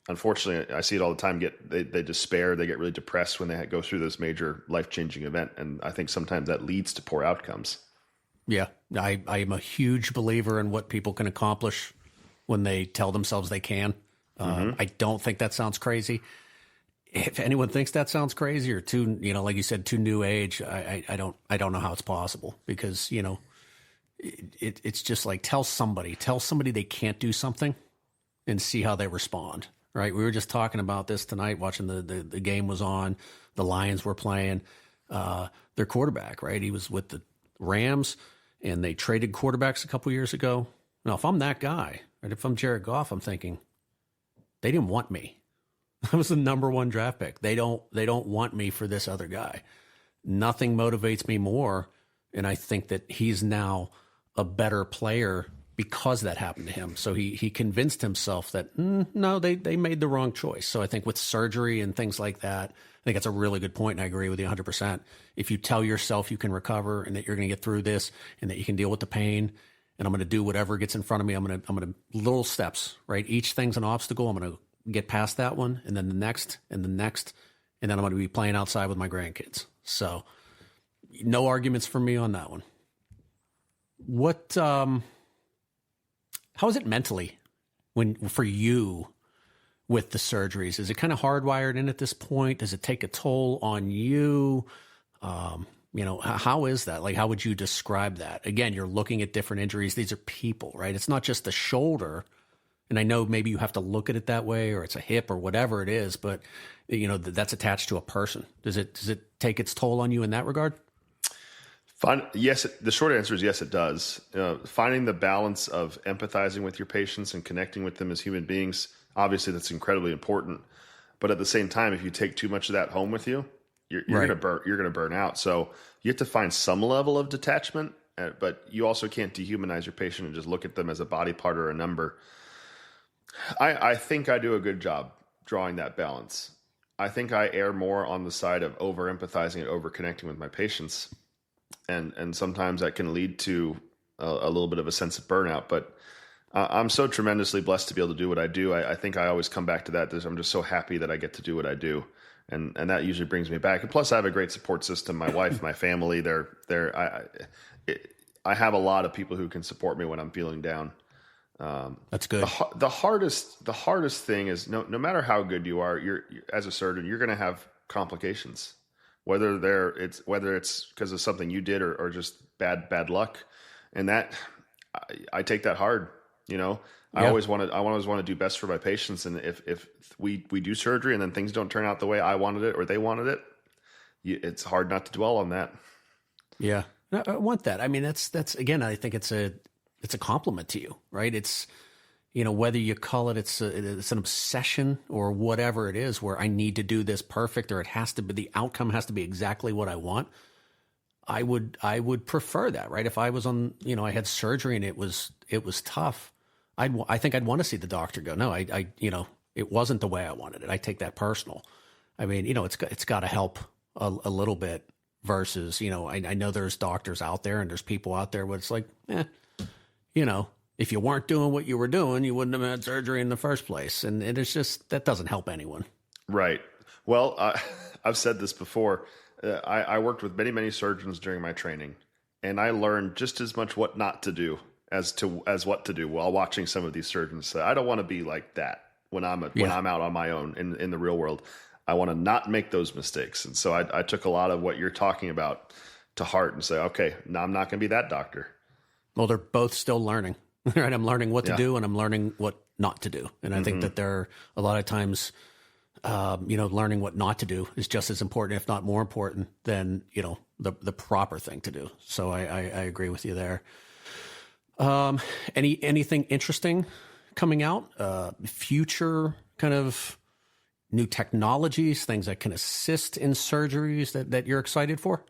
unfortunately, I see it all the time, they despair. They get really depressed when they go through this major life-changing event. And I think sometimes that leads to poor outcomes. Yeah. I am a huge believer in what people can accomplish when they tell themselves they can. I don't think that sounds crazy. If anyone thinks that sounds crazy or too, like you said, too new age, I don't know how it's possible because, it's just like tell somebody they can't do something and see how they respond. Right. We were just talking about this tonight, watching the game was on, the Lions were playing, their quarterback, right. He was with the Rams. And they traded quarterbacks a couple years ago. Now, if I'm that guy, right, if I'm Jared Goff, I'm thinking, they didn't want me. I was the number one draft pick. They don't want me for this other guy. Nothing motivates me more. And I think that he's now a better player because that happened to him. So he convinced himself that, no, they made the wrong choice. So I think with surgery and things like that, I think that's a really good point, and I agree with you 100%. If you tell yourself you can recover and that you're going to get through this and that you can deal with the pain, and I'm going to do whatever gets in front of me, I'm going to little steps, right? Each thing's an obstacle. I'm going to get past that one, and then the next, and the next, and then I'm going to be playing outside with my grandkids. So no arguments for me on that one. What, how is it mentally for you with the surgeries? Is it kind of hardwired in at this point? Does it take a toll on you? How is that? Like, how would you describe that? Again, you're looking at different injuries. These are people, right? It's not just the shoulder. And I know maybe you have to look at it that way, or it's a hip or whatever it is, but that's attached to a person. Does it take its toll on you in that regard? Yes. The short answer is yes, it does. Finding the balance of empathizing with your patients and connecting with them as human beings, obviously that's incredibly important. But at the same time, if you take too much of that home with you, you're right. going to burn out. So you have to find some level of detachment, but you also can't dehumanize your patient and just look at them as a body part or a number. I think I do a good job drawing that balance. I think I err more on the side of over empathizing and over connecting with my patients. And sometimes that can lead to a little bit of a sense of burnout, but I'm so tremendously blessed to be able to do what I do. I think I always come back to that. I'm just so happy that I get to do what I do. And that usually brings me back. And plus I have a great support system. My wife, my family, I have a lot of people who can support me when I'm feeling down. That's good. The hardest thing is no matter how good you are, you're as a surgeon, you're going to have complications. Whether it's because of something you did or just bad luck, and that I take that hard. I always want to do best for my patients, and if we do surgery and then things don't turn out the way I wanted it or they wanted it, it's hard not to dwell on that. Yeah, I want that. I mean, that's again, I think it's a compliment to you, right? It's whether you call it it's an obsession or whatever it is, where I need to do this perfect, or it has to be, the outcome has to be exactly what I want. I would prefer that, right? If I was on, I had surgery and it was tough, I think I'd want to see the doctor go, no, it wasn't the way I wanted it. I take that personal. I mean, it's got to help a little bit versus, I know there's doctors out there and there's people out there where it's like, if you weren't doing what you were doing, you wouldn't have had surgery in the first place. And it's just, that doesn't help anyone. Right. Well, I've said this before. I worked with many surgeons during my training, and I learned just as much what not to do as what to do while watching some of these surgeons. So I don't want to be like that when I'm out on my own in the real world. I want to not make those mistakes. And so I took a lot of what you're talking about to heart and say, okay, no, I'm not going to be that doctor. Well, they're both still learning, right? I'm learning what to do and I'm learning what not to do. And I think that there are a lot of times, learning what not to do is just as important, if not more important than, the proper thing to do. So I agree with you there. Anything interesting coming out, future kind of new technologies, things that can assist in surgeries that you're excited for?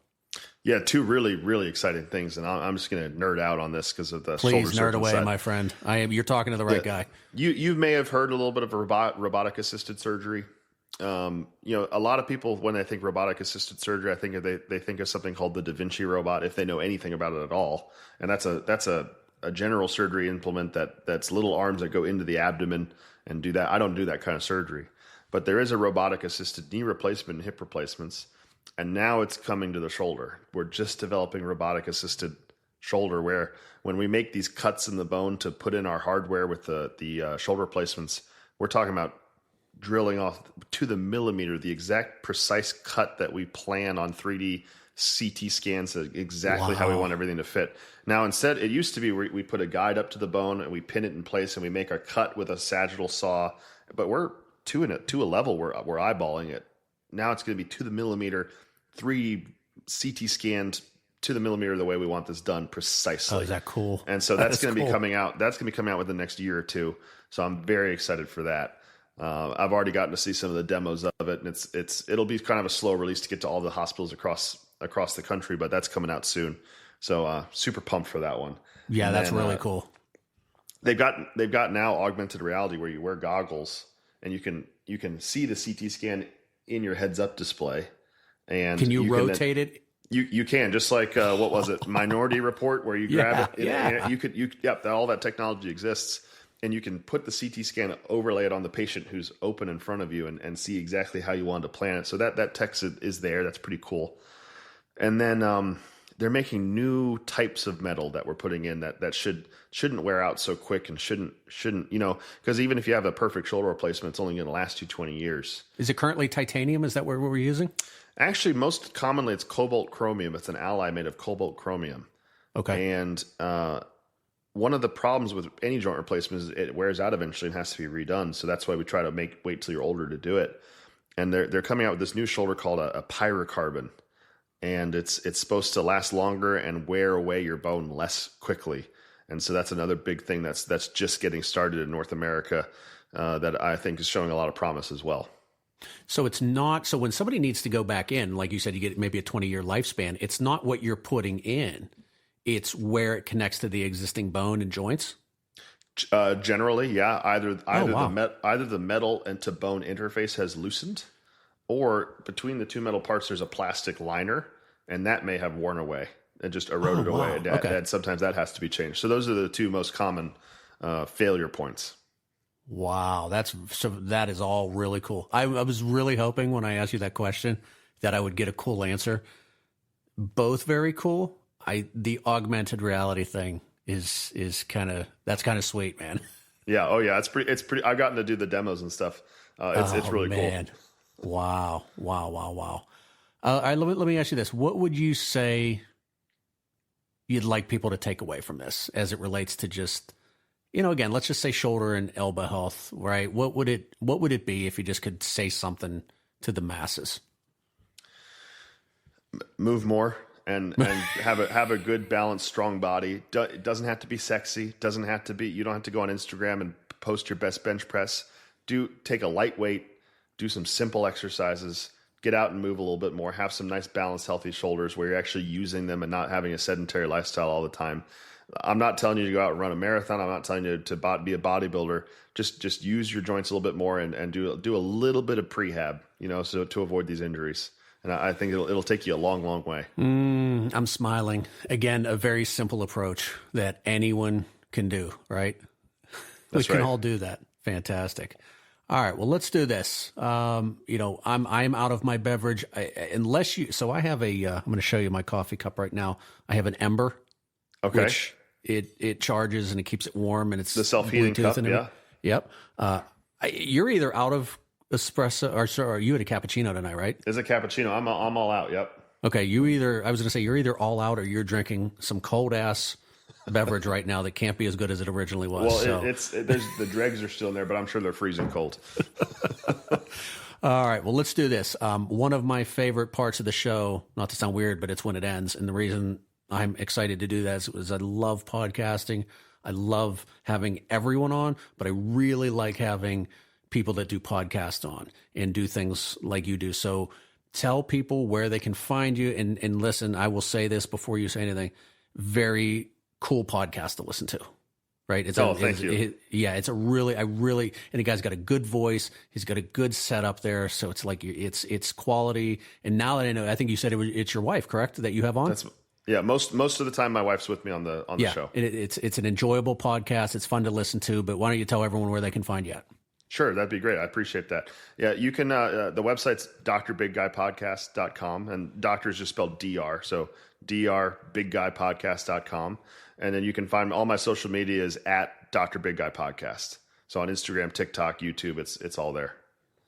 Yeah, two really, really exciting things, and I'm just going to nerd out on this because of the Please shoulder nerd away, side. my friend. You're talking to the right guy. You may have heard a little bit of robotic assisted surgery. A lot of people, when they think robotic assisted surgery, I think they think of something called the Da Vinci robot, if they know anything about it at all. And that's a general surgery implement that's little arms that go into the abdomen and do that. I don't do that kind of surgery, but there is a robotic assisted knee replacement and hip replacements. And now it's coming to the shoulder. We're just developing robotic assisted shoulder, where when we make these cuts in the bone to put in our hardware with the shoulder replacements, we're talking about drilling off to the millimeter, the exact precise cut that we plan on 3D CT scans, exactly how we want everything to fit. Now, instead, it used to be we put a guide up to the bone and we pin it in place and we make our cut with a sagittal saw, but we're to a level where we're eyeballing it. Now it's going to be to the millimeter, 3D CT scanned to the millimeter the way we want this done precisely. Oh, is that cool? And so that's going to be coming out. That's going to be coming out within the next year or two. So I'm very excited for that. I've already gotten to see some of the demos of it, and it'll be kind of a slow release to get to all the hospitals across the country, but that's coming out soon. So super pumped for that one. Yeah, and that's really cool. they've got now augmented reality where you wear goggles and you can see the CT scan in your heads up display. And can you rotate it? You can, just like what was it, Minority Report, where you grab it. All that technology exists, and you can put the CT scan, overlay it on the patient who's open in front of you, and see exactly how you want to plan it. So that text is there. That's pretty cool. And then they're making new types of metal that we're putting in that shouldn't wear out so quick and shouldn't because even if you have a perfect shoulder replacement, it's only going to last you 20 years. Is it currently titanium? Is that what we're using? Actually, most commonly it's cobalt chromium. It's an alloy made of cobalt chromium. Okay. And one of the problems with any joint replacement is it wears out eventually and has to be redone. So that's why we try to wait till you're older to do it. And they're coming out with this new shoulder called a pyrocarbon. And it's supposed to last longer and wear away your bone less quickly. And so that's another big thing that's just getting started in North America that I think is showing a lot of promise as well. So it's not, so when somebody needs to go back in, like you said, you get maybe a 20-year lifespan, it's not what you're putting in, it's where it connects to the existing bone and joints? Generally, yeah. Either wow. the metal and to bone interface has loosened, or between the two metal parts there's a plastic liner, and that may have worn away and just eroded away. And sometimes that has to be changed. So those are the two most common failure points. Wow, that is all really cool. I was really hoping when I asked you that question that I would get a cool answer. Both very cool. The augmented reality thing is kind of sweet, man. Yeah. Oh yeah. It's pretty. I've gotten to do the demos and stuff. It's really cool. Wow. All right, let me ask you this: what would you say you'd like people to take away from this as it relates to just, again, let's just say shoulder and elbow health, right? What would it be if you just could say something to the masses? Move more and have a good, balanced, strong body. It doesn't have to be sexy. You don't have to go on Instagram and post your best bench press. Take a lightweight, do some simple exercises, get out and move a little bit more, have some nice, balanced, healthy shoulders where you're actually using them and not having a sedentary lifestyle all the time. I'm not telling you to go out and run a marathon. I'm not telling you to be a bodybuilder. Just use your joints a little bit more and do a little bit of prehab, so to avoid these injuries. And I think it'll take you a long, long way. I'm smiling. Again, a very simple approach that anyone can do, right? We can all do that. Fantastic. All right, well, let's do this. I'm out of my beverage. So I have I'm going to show you my coffee cup right now. I have an Ember. Okay. Which it charges and it keeps it warm, and it's the self-heating cup. Yeah. Yep. You're either out of espresso or you had a cappuccino tonight, right? It's a cappuccino. I'm all out. Yep. Okay. I was going to say you're either all out or you're drinking some cold ass beverage right now that can't be as good as it originally was. Well, there's the dregs are still in there, but I'm sure they're freezing cold. All right. Well, let's do this. One of my favorite parts of the show, not to sound weird, but it's when it ends. And the reason I'm excited to do that is I love podcasting. I love having everyone on, but I really like having people that do podcasts on and do things like you do. So tell people where they can find you. And listen, I will say this before you say anything, very cool podcast to listen to. Right. Thank you. It's a really, and the guy's got a good voice. He's got a good setup there. So it's like, it's quality. And now that I know, I think you said it's your wife, correct? That you have on? Yeah. Most of the time my wife's with me on the show. It's an enjoyable podcast. It's fun to listen to, but why don't you tell everyone where they can find you at? Sure. That'd be great. I appreciate that. Yeah. You can, the website's drbigguy.podcast.com, and doctor is just spelled DR. So drbigguy.podcast.com. And then you can find all my social media is at Dr. Big Guy Podcast. So on Instagram, TikTok, YouTube, it's all there.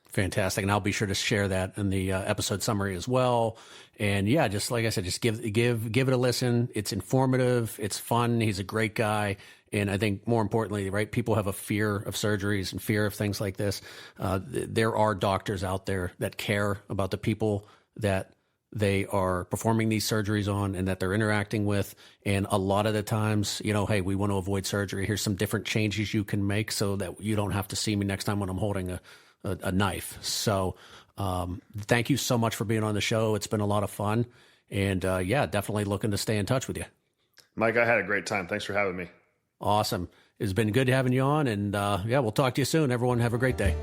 Fantastic. And I'll be sure to share that in the episode summary as well. And yeah, just like I said, just give it a listen. It's informative. It's fun. He's a great guy. And I think more importantly, right, people have a fear of surgeries and fear of things like this. There are doctors out there that care about the people that they are performing these surgeries on and that they're interacting with. And a lot of the times, hey, we want to avoid surgery. Here's some different changes you can make so that you don't have to see me next time when I'm holding a knife. So thank you so much for being on the show. It's been a lot of fun. And definitely looking to stay in touch with you. Mike, I had a great time. Thanks for having me. Awesome. It's been good having you on, and yeah, we'll talk to you soon. Everyone have a great day.